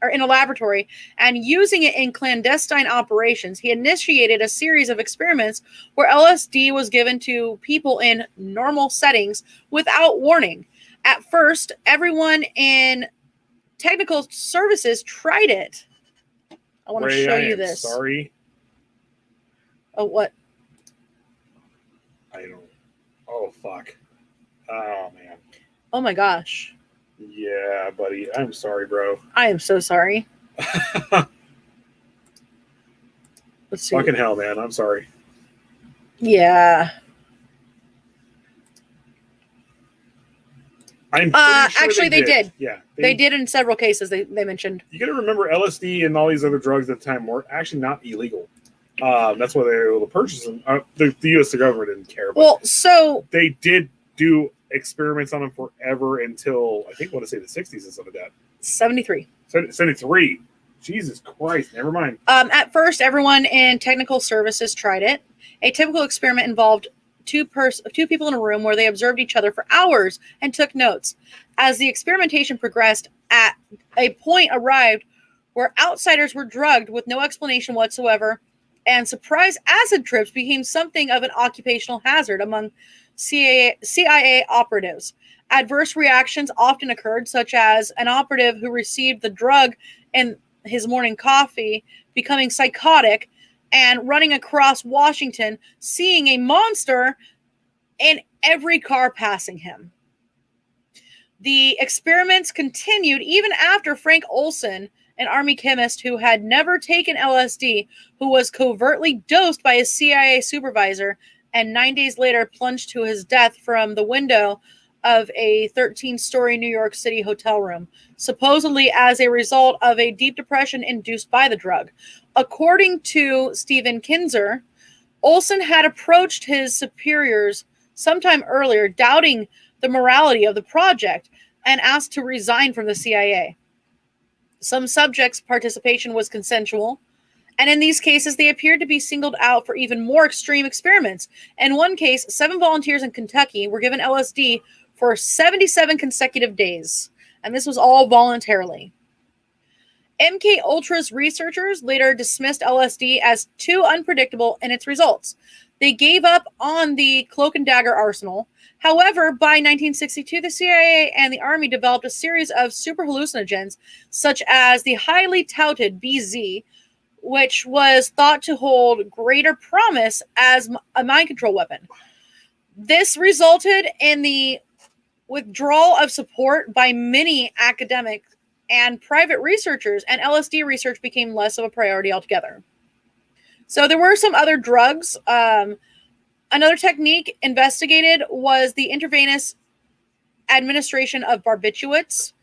[SPEAKER 2] or in a laboratory and using it in clandestine operations. He initiated a series of experiments where LSD was given to people in normal settings without warning. At first, everyone in technical services tried it. I want to show you this.
[SPEAKER 1] Sorry.
[SPEAKER 2] Oh, what?
[SPEAKER 1] I don't. Oh, fuck. Oh, man.
[SPEAKER 2] Oh my gosh.
[SPEAKER 1] Yeah, buddy. I'm sorry, bro.
[SPEAKER 2] I am so sorry. Let's see.
[SPEAKER 1] Fucking hell, man. I'm sorry.
[SPEAKER 2] Yeah.
[SPEAKER 1] I'm pretty sure
[SPEAKER 2] actually, they did.
[SPEAKER 1] Yeah.
[SPEAKER 2] They did in several cases, they mentioned.
[SPEAKER 1] You got to remember LSD and all these other drugs at the time were actually not illegal. That's why they were able to purchase them. The U.S. government didn't care.
[SPEAKER 2] Well, so
[SPEAKER 1] they did do experiments on them forever until, I think, I want to say the 60s and stuff like that.
[SPEAKER 2] 73.
[SPEAKER 1] 73. Jesus Christ. Never mind.
[SPEAKER 2] At first, everyone in technical services tried it. A typical experiment involved two people in a room where they observed each other for hours and took notes. As the experimentation progressed, at a point arrived where outsiders were drugged with no explanation whatsoever, and surprise acid trips became something of an occupational hazard among CIA operatives. Adverse reactions often occurred, such as an operative who received the drug in his morning coffee becoming psychotic and running across Washington, seeing a monster in every car passing him. The experiments continued even after Frank Olson, an Army chemist who had never taken LSD, who was covertly dosed by his CIA supervisor and 9 days later plunged to his death from the window of a 13-story New York City hotel room, supposedly as a result of a deep depression induced by the drug. According to Stephen Kinzer, Olson had approached his superiors sometime earlier, doubting the morality of the project, and asked to resign from the CIA. Some subjects' participation was consensual, and in these cases, they appeared to be singled out for even more extreme experiments. In one case, 7 volunteers in Kentucky were given LSD for 77 consecutive days, and this was all voluntarily. MK Ultra's researchers later dismissed LSD as too unpredictable in its results. They gave up on the cloak and dagger arsenal. However, by 1962, the CIA and the Army developed a series of super hallucinogens, such as the highly touted BZ, which was thought to hold greater promise as a mind control weapon. This resulted in the withdrawal of support by many academic and private researchers, and LSD research became less of a priority altogether. So there were some other drugs. Another technique investigated was the intravenous administration of barbiturates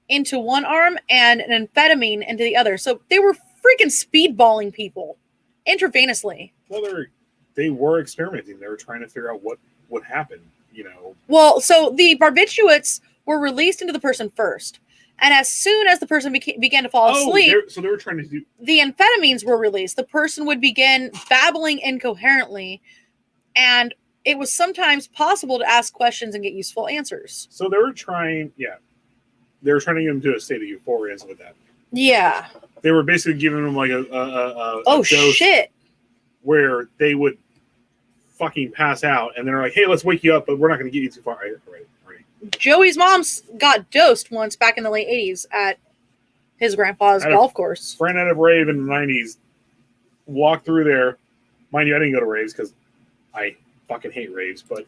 [SPEAKER 2] into one arm and an amphetamine into the other. So they were freaking speedballing people intravenously.
[SPEAKER 1] Well, they were experimenting. They were trying to figure out what would happen,
[SPEAKER 2] Well, so the barbiturates were released into the person first. And as soon as the person began to fall asleep,
[SPEAKER 1] so they were trying to do.
[SPEAKER 2] The amphetamines were released. The person would begin babbling incoherently, and it was sometimes possible to ask questions and get useful answers.
[SPEAKER 1] So they were trying, they were trying to get them to a state of euphoria with that.
[SPEAKER 2] Yeah.
[SPEAKER 1] They were basically giving them like a
[SPEAKER 2] oh
[SPEAKER 1] dose
[SPEAKER 2] shit,
[SPEAKER 1] where they would fucking pass out, and they're like, "Hey, let's wake you up, but we're not going to get you too far." All right.
[SPEAKER 2] Joey's mom got dosed once back in the late 80s at his grandpa's golf course.
[SPEAKER 1] Friend at a rave in the 90s, walked through there. Mind you, I didn't go to raves because I fucking hate raves, but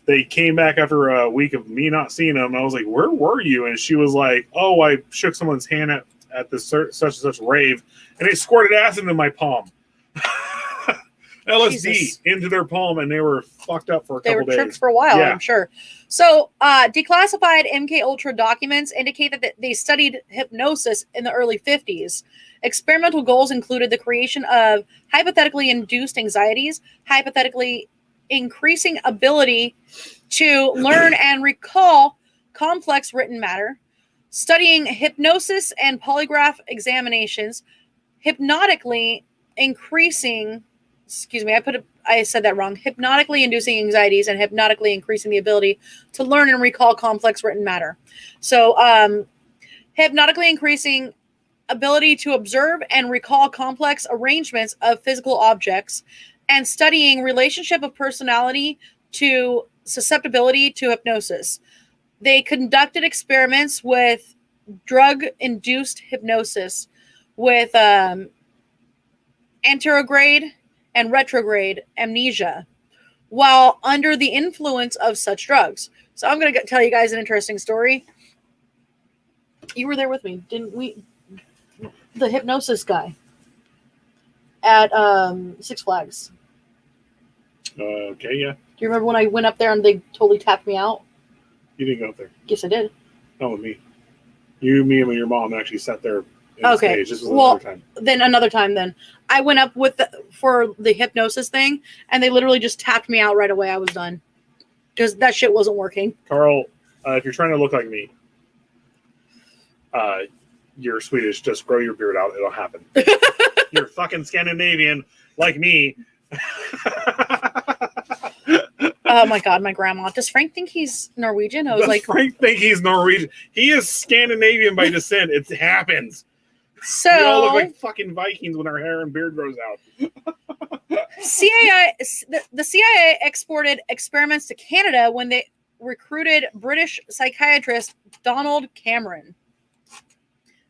[SPEAKER 1] they came back after a week of me not seeing them. And I was like, "Where were you?" And she was like, "Oh, I shook someone's hand at this such and such rave, and they squirted acid into my palm." LSD
[SPEAKER 2] Jesus.
[SPEAKER 1] Into their palm, and they were fucked up for a couple days.
[SPEAKER 2] They were tripped for a while, I'm sure. So, declassified MK Ultra documents indicate that they studied hypnosis in the early 50s. Experimental goals included the creation of hypothetically induced anxieties, hypothetically increasing ability to learn and recall complex written matter, studying hypnosis and polygraph examinations, hypnotically increasing. Excuse me, I said that wrong. Hypnotically inducing anxieties and hypnotically increasing the ability to learn and recall complex written matter. So, hypnotically increasing ability to observe and recall complex arrangements of physical objects, and studying relationship of personality to susceptibility to hypnosis. They conducted experiments with drug-induced hypnosis with anterograde and retrograde amnesia while under the influence of such drugs. So I'm going to tell you guys an interesting story. You were there with me, didn't we? The hypnosis guy at Six Flags.
[SPEAKER 1] Okay, yeah.
[SPEAKER 2] Do you remember when I went up there and they totally tapped me out?
[SPEAKER 1] You didn't go up there.
[SPEAKER 2] Yes, I did.
[SPEAKER 1] Not with me. You, me, and your mom actually sat there. In
[SPEAKER 2] Okay.
[SPEAKER 1] The stage. This was
[SPEAKER 2] Well,
[SPEAKER 1] another time.
[SPEAKER 2] then another time. Then I went up for the hypnosis thing, and they literally just tapped me out right away. I was done because that shit wasn't working.
[SPEAKER 1] Carl, if you're trying to look like me, you're Swedish. Just grow your beard out. It'll happen. You're fucking Scandinavian like me.
[SPEAKER 2] Oh my god, my grandma. Does Frank think he's Norwegian? I was like,
[SPEAKER 1] Frank think he's Norwegian. He is Scandinavian by descent. It happens.
[SPEAKER 2] so
[SPEAKER 1] We all look like fucking Vikings when our hair and beard grows out.
[SPEAKER 2] the CIA exported experiments to Canada when they recruited British psychiatrist Donald Cameron.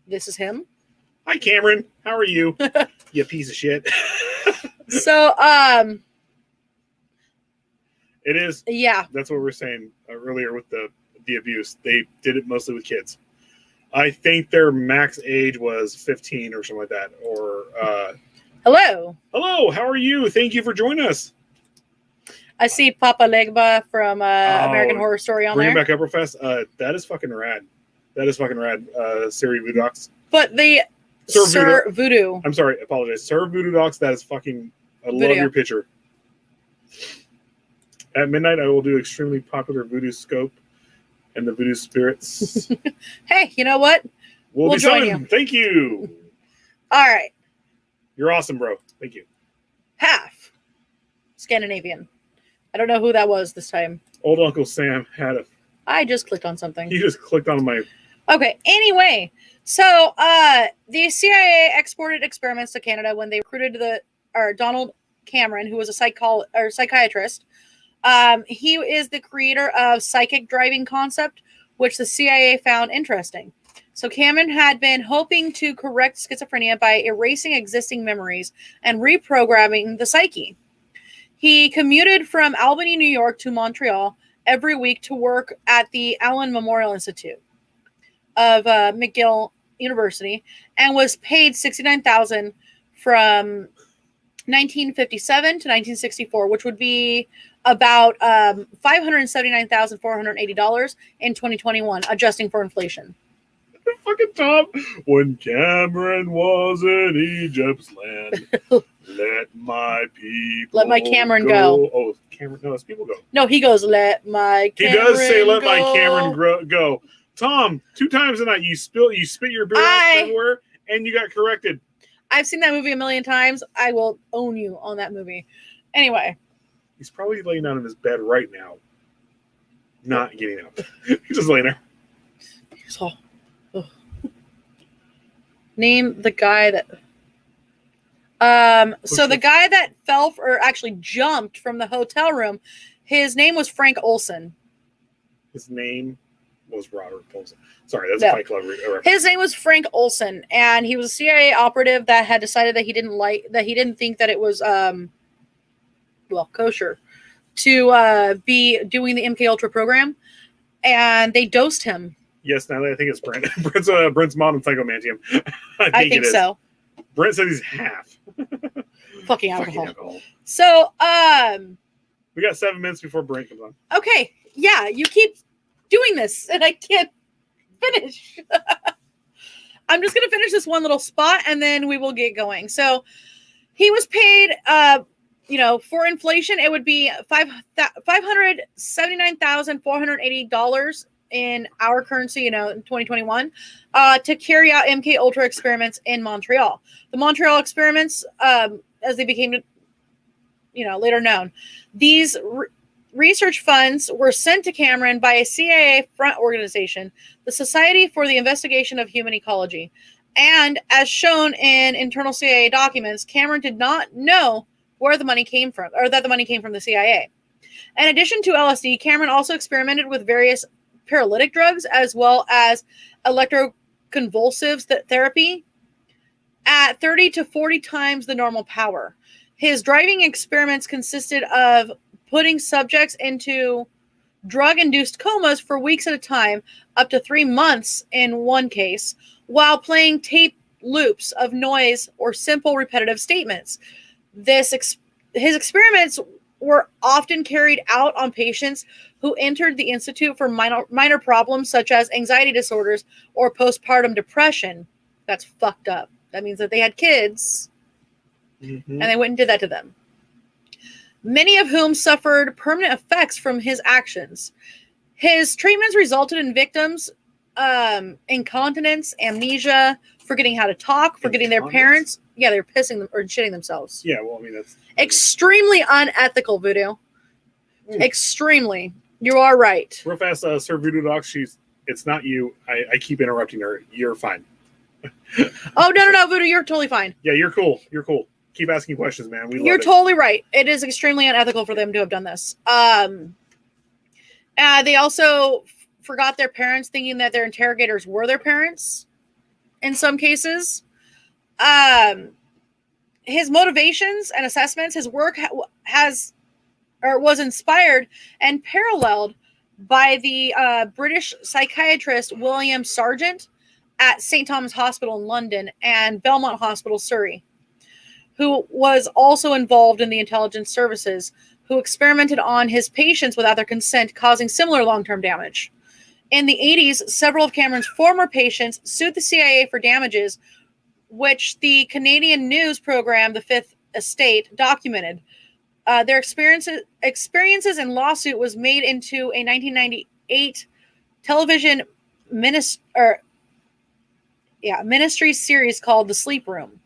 [SPEAKER 2] This is him.
[SPEAKER 1] Hi, Cameron. How are you? You piece of shit.
[SPEAKER 2] So,
[SPEAKER 1] It is.
[SPEAKER 2] yeah.
[SPEAKER 1] That's what we were saying earlier with the abuse. They did it mostly with kids. I think their max age was 15 or something like that. Or
[SPEAKER 2] Hello.
[SPEAKER 1] hello, how are you? Thank you for joining us.
[SPEAKER 2] I see Papa Legba from American Horror Story on
[SPEAKER 1] Bring
[SPEAKER 2] there.
[SPEAKER 1] it back up real fast. That is fucking rad. That is fucking rad. Siri Voodoo Docs.
[SPEAKER 2] But the Sir Voodoo.
[SPEAKER 1] I'm sorry, I apologize. Sir Voodoo Docs, that is fucking. I love
[SPEAKER 2] Video.
[SPEAKER 1] your picture. At midnight, I will do extremely popular voodoo scope and the voodoo spirits.
[SPEAKER 2] Hey, you know what?
[SPEAKER 1] We'll be
[SPEAKER 2] join
[SPEAKER 1] summoned. Thank you.
[SPEAKER 2] All right.
[SPEAKER 1] You're awesome, bro. Thank you.
[SPEAKER 2] Half Scandinavian. I don't know who that was this time.
[SPEAKER 1] Old Uncle Sam had a.
[SPEAKER 2] I just clicked on something.
[SPEAKER 1] He just clicked on my.
[SPEAKER 2] Okay. Anyway, so the CIA exported experiments to Canada when they recruited Donald Cameron, who was a psychiatrist. He is the creator of psychic driving concept, which the CIA found interesting. So Cameron had been hoping to correct schizophrenia by erasing existing memories and reprogramming the psyche. He commuted from Albany, New York to Montreal every week to work at the Allen Memorial Institute of McGill University and was paid $69,000 from 1957 to 1964, which would be about $579,480 in 2021, adjusting for inflation.
[SPEAKER 1] Fucking Tom. When Cameron was in Egypt's land, let my people.
[SPEAKER 2] Let my Cameron go.
[SPEAKER 1] Oh, Cameron. No, it's people go.
[SPEAKER 2] No, he goes, let my Cameron
[SPEAKER 1] He does say, "Let
[SPEAKER 2] go."
[SPEAKER 1] my Cameron go." Tom, 2 times a night you spit your beer out everywhere, and you got corrected.
[SPEAKER 2] I've seen that movie a million times. I will own you on that movie. Anyway.
[SPEAKER 1] He's probably laying down in his bed right now, not getting up. He's just laying there.
[SPEAKER 2] So, name the guy that. So the guy that fell or actually jumped from the hotel room, his name was Frank Olson.
[SPEAKER 1] His name was Robert Olson. Sorry, that's a Fight Club reference.
[SPEAKER 2] His name was Frank Olson, and he was a CIA operative that had decided that he didn't think that it was kosher to be doing the MK Ultra program, and they dosed him.
[SPEAKER 1] Yes, now that I think it's Brent. Brent's mom and Psychomantium.
[SPEAKER 2] I think so.
[SPEAKER 1] Brent said he's half.
[SPEAKER 2] Fucking alcohol. So,
[SPEAKER 1] we got 7 minutes before Brent comes on.
[SPEAKER 2] Okay, yeah, you keep doing this, and I can't finish. I'm just gonna finish this one little spot, and then we will get going. So, he was paid. For inflation, it would be $579,480 in our currency, in 2021, to carry out MK Ultra experiments in Montreal. The Montreal experiments, as they became, later known, these research funds were sent to Cameron by a CIA front organization, the Society for the Investigation of Human Ecology, And as shown in internal CIA documents, Cameron did not know where the money came from, or that the money came from the CIA. In addition to LSD, Cameron also experimented with various paralytic drugs as well as electroconvulsive therapy at 30 to 40 times the normal power. His driving experiments consisted of putting subjects into drug-induced comas for weeks at a time, up to 3 months in one case, while playing tape loops of noise or simple repetitive statements. His experiments were often carried out on patients who entered the institute for minor problems such as anxiety disorders or postpartum depression. That's fucked up. That means that they had kids and they went and did that to them. Many of whom suffered permanent effects from his actions. His treatments resulted in victims incontinence, amnesia, forgetting how to talk, forgetting their parents. Yeah, they're pissing them or shitting themselves.
[SPEAKER 1] Yeah, well, I mean, that's
[SPEAKER 2] extremely unethical, Voodoo. Extremely. You are right.
[SPEAKER 1] Real fast, Sir Voodoo Doc, it's not you. I keep interrupting her. You're fine.
[SPEAKER 2] Oh, no, Voodoo, you're totally fine.
[SPEAKER 1] Yeah, you're cool. You're cool. Keep asking questions, man.
[SPEAKER 2] You're totally right. It is extremely unethical for them to have done this. They also forgot their parents, thinking that their interrogators were their parents in some cases. His motivations and assessments, his work was inspired and paralleled by the British psychiatrist William Sargent at St. Thomas Hospital in London and Belmont Hospital, Surrey, who was also involved in the intelligence services, who experimented on his patients without their consent, causing similar long-term damage. In the 80s, several of Cameron's former patients sued the CIA for damages, which the Canadian news program, The Fifth Estate, documented. Their experiences and lawsuit was made into a 1998 television ministry series called The Sleep Room.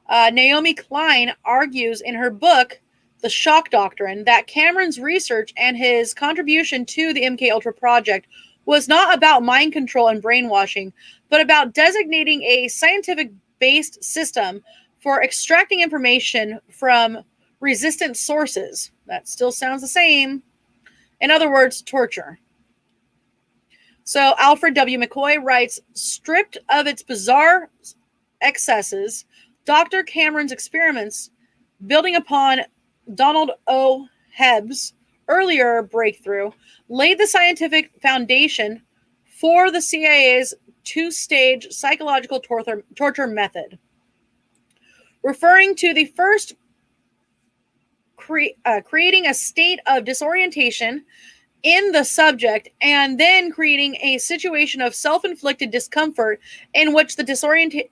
[SPEAKER 2] Naomi Klein argues in her book, The Shock Doctrine, that Cameron's research and his contribution to the MKUltra project was not about mind control and brainwashing, but about designating a scientific-based system for extracting information from resistant sources. That still sounds the same. In other words, torture. So Alfred W. McCoy writes, stripped of its bizarre excesses, Dr. Cameron's experiments, building upon Donald O. Hebb's earlier breakthrough, laid the scientific foundation for the CIA's two-stage psychological torture method. Referring to the first creating a state of disorientation in the subject and then creating a situation of self-inflicted discomfort in which the disoriented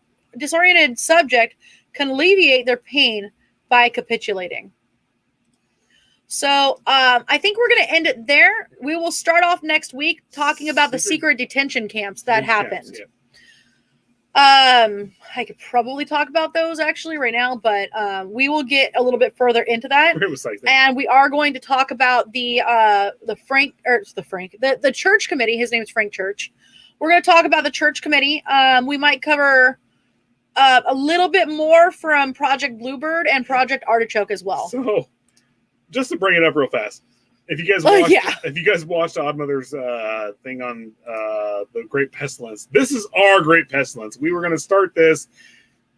[SPEAKER 2] subject can alleviate their pain by capitulating. So I think we're going to end it there. We will start off next week talking about the secret detention camps that happened. I could probably talk about those actually right now, but we will get a little bit further into that. And we are going to talk about the church committee. His name is Frank Church. We're going to talk about the church committee. We might cover a little bit more from Project Bluebird and Project Artichoke as well.
[SPEAKER 1] So, just to bring it up real fast, if you guys watched Oddmother's thing on the Great Pestilence, this is our Great Pestilence. We were going to start this.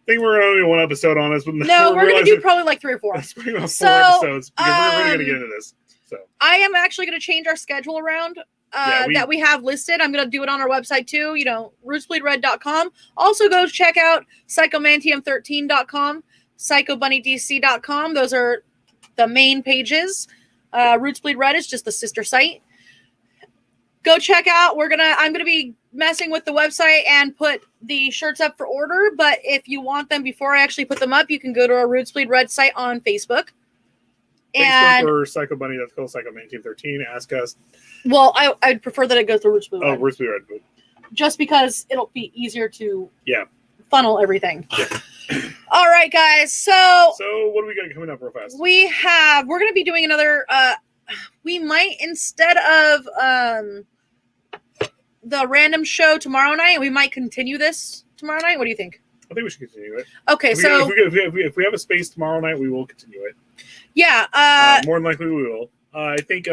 [SPEAKER 1] I think we're going to do one episode on this. But
[SPEAKER 2] no, we're going to do probably like 3 or 4.
[SPEAKER 1] Let's bring about 4 episodes because we're really going to get into this. So
[SPEAKER 2] I am actually going to change our schedule around that we have listed. I'm going to do it on our website too, rootsbleedred.com. Also go check out psychomantium13.com, psychobunnydc.com. Those are the main pages. Roots Bleed Red is just the sister site. Go check out. I'm gonna be messing with the website and put the shirts up for order. But if you want them before I actually put them up, you can go to our Roots Bleed Red site on Facebook. And
[SPEAKER 1] for Psycho Bunny, that's called Psycho Man Team 13. Ask us.
[SPEAKER 2] Well, I'd prefer that it goes through Roots Bleed Red.
[SPEAKER 1] Oh, Roots Bleed Red.
[SPEAKER 2] Just because it'll be easier to
[SPEAKER 1] funnel
[SPEAKER 2] everything. Yeah. All right, guys. So
[SPEAKER 1] what do we got coming up real fast?
[SPEAKER 2] We're going to be doing another. We might, instead of the random show tomorrow night, we might continue this tomorrow night? What do you think?
[SPEAKER 1] I think we should continue it.
[SPEAKER 2] Okay,
[SPEAKER 1] If we have a space tomorrow night, we will continue it.
[SPEAKER 2] Yeah.
[SPEAKER 1] More than likely, we will. I think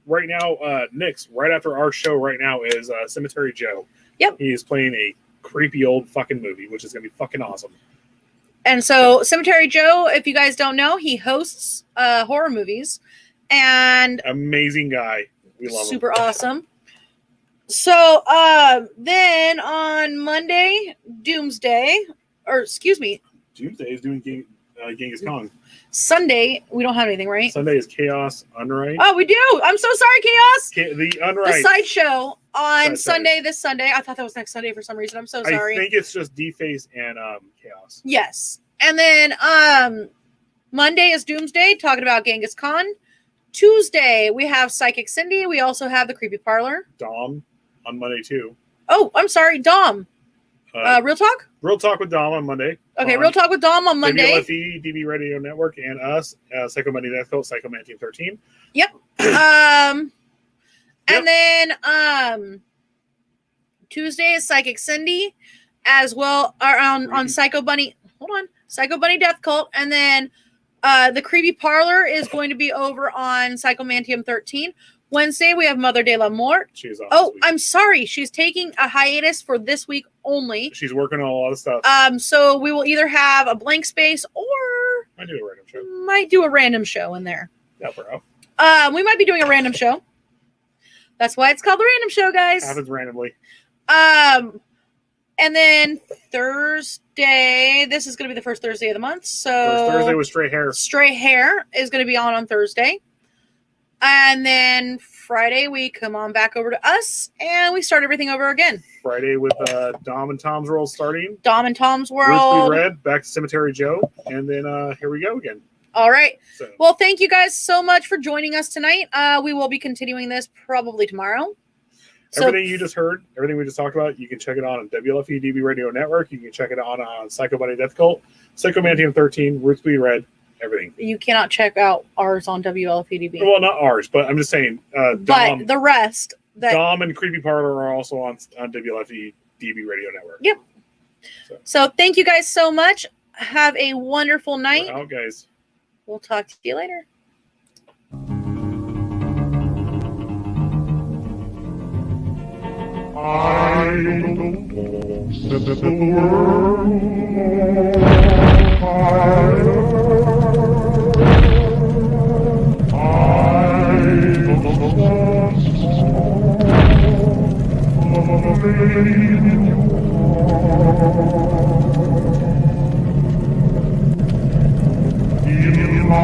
[SPEAKER 1] right now, Nick's right after our show right now is Cemetery Joe.
[SPEAKER 2] Yep.
[SPEAKER 1] He is playing a creepy old fucking movie, which is going to be fucking awesome.
[SPEAKER 2] And so Cemetery Joe, if you guys don't know, he hosts horror movies. And
[SPEAKER 1] amazing guy. We love him.
[SPEAKER 2] Super awesome. So then on Monday, Doomsday is doing
[SPEAKER 1] Genghis Khan.
[SPEAKER 2] Sunday, we don't have anything, right?
[SPEAKER 1] Sunday is Chaos Unright.
[SPEAKER 2] Oh, we do. I'm so sorry, Chaos.
[SPEAKER 1] The Unright.
[SPEAKER 2] The sideshow on Sunday. This Sunday. I thought that was next Sunday for some reason. I'm so sorry.
[SPEAKER 1] I think it's just Deface and Chaos.
[SPEAKER 2] Yes. And then Monday is Doomsday, talking about Genghis Khan. Tuesday, we have Psychic Cindy. We also have the Creepy Parlor.
[SPEAKER 1] Dom on Monday, too.
[SPEAKER 2] Oh, I'm sorry, Dom. Real Talk?
[SPEAKER 1] Real Talk with Dom on Monday.
[SPEAKER 2] Okay, Real Talk with Dom on Monday.
[SPEAKER 1] WLFE, DB Radio Network, and us, Psycho Monday Death Cult, Psycho Man Team 13.
[SPEAKER 2] Yep. And then Tuesday is Psychic Cindy, as well on Psycho Bunny. Hold on. Psycho Bunny Death Cult. And then the Creepy Parlor is going to be over on Psychomantium 13. Wednesday, we have Mother de la Mort.
[SPEAKER 1] She's off
[SPEAKER 2] Oh, I'm sorry. She's taking a hiatus for this week only.
[SPEAKER 1] She's working on a lot of stuff.
[SPEAKER 2] So we will either have a blank space or
[SPEAKER 1] might do a random show.
[SPEAKER 2] In there.
[SPEAKER 1] Yeah, bro.
[SPEAKER 2] We might be doing a random show. That's why it's called the random show, guys.
[SPEAKER 1] Happens randomly.
[SPEAKER 2] And then Thursday, this is going to be the first Thursday of the month. So
[SPEAKER 1] first Thursday with Stray Hair.
[SPEAKER 2] Stray Hair is going to be on Thursday. And then Friday, we come on back over to us, and we start everything over again.
[SPEAKER 1] Friday with Dom and Tom's World starting.
[SPEAKER 2] Dom and Tom's World.
[SPEAKER 1] Ruth B. Red, back to Cemetery Joe. And then here we go again.
[SPEAKER 2] All right.
[SPEAKER 1] So.
[SPEAKER 2] Well, thank you guys so much for joining us tonight. We will be continuing this probably tomorrow.
[SPEAKER 1] Everything you just heard, everything we just talked about, you can check it on WLFE DB Radio Network. You can check it on Psycho Bunny Death Cult, Psycho Mantium 13, Ruth B. Red, everything.
[SPEAKER 2] You cannot check out ours on WLFEDB.
[SPEAKER 1] Well, not ours, but I'm just saying.
[SPEAKER 2] But the rest.
[SPEAKER 1] Dom and Creepy Parlor are also on WLFE DB Radio Network.
[SPEAKER 2] Yep. So thank you guys so much. Have a wonderful night.
[SPEAKER 1] We're out, guys.
[SPEAKER 2] We'll talk to you later.
[SPEAKER 3] I don't know, set the world fire. I don't want in my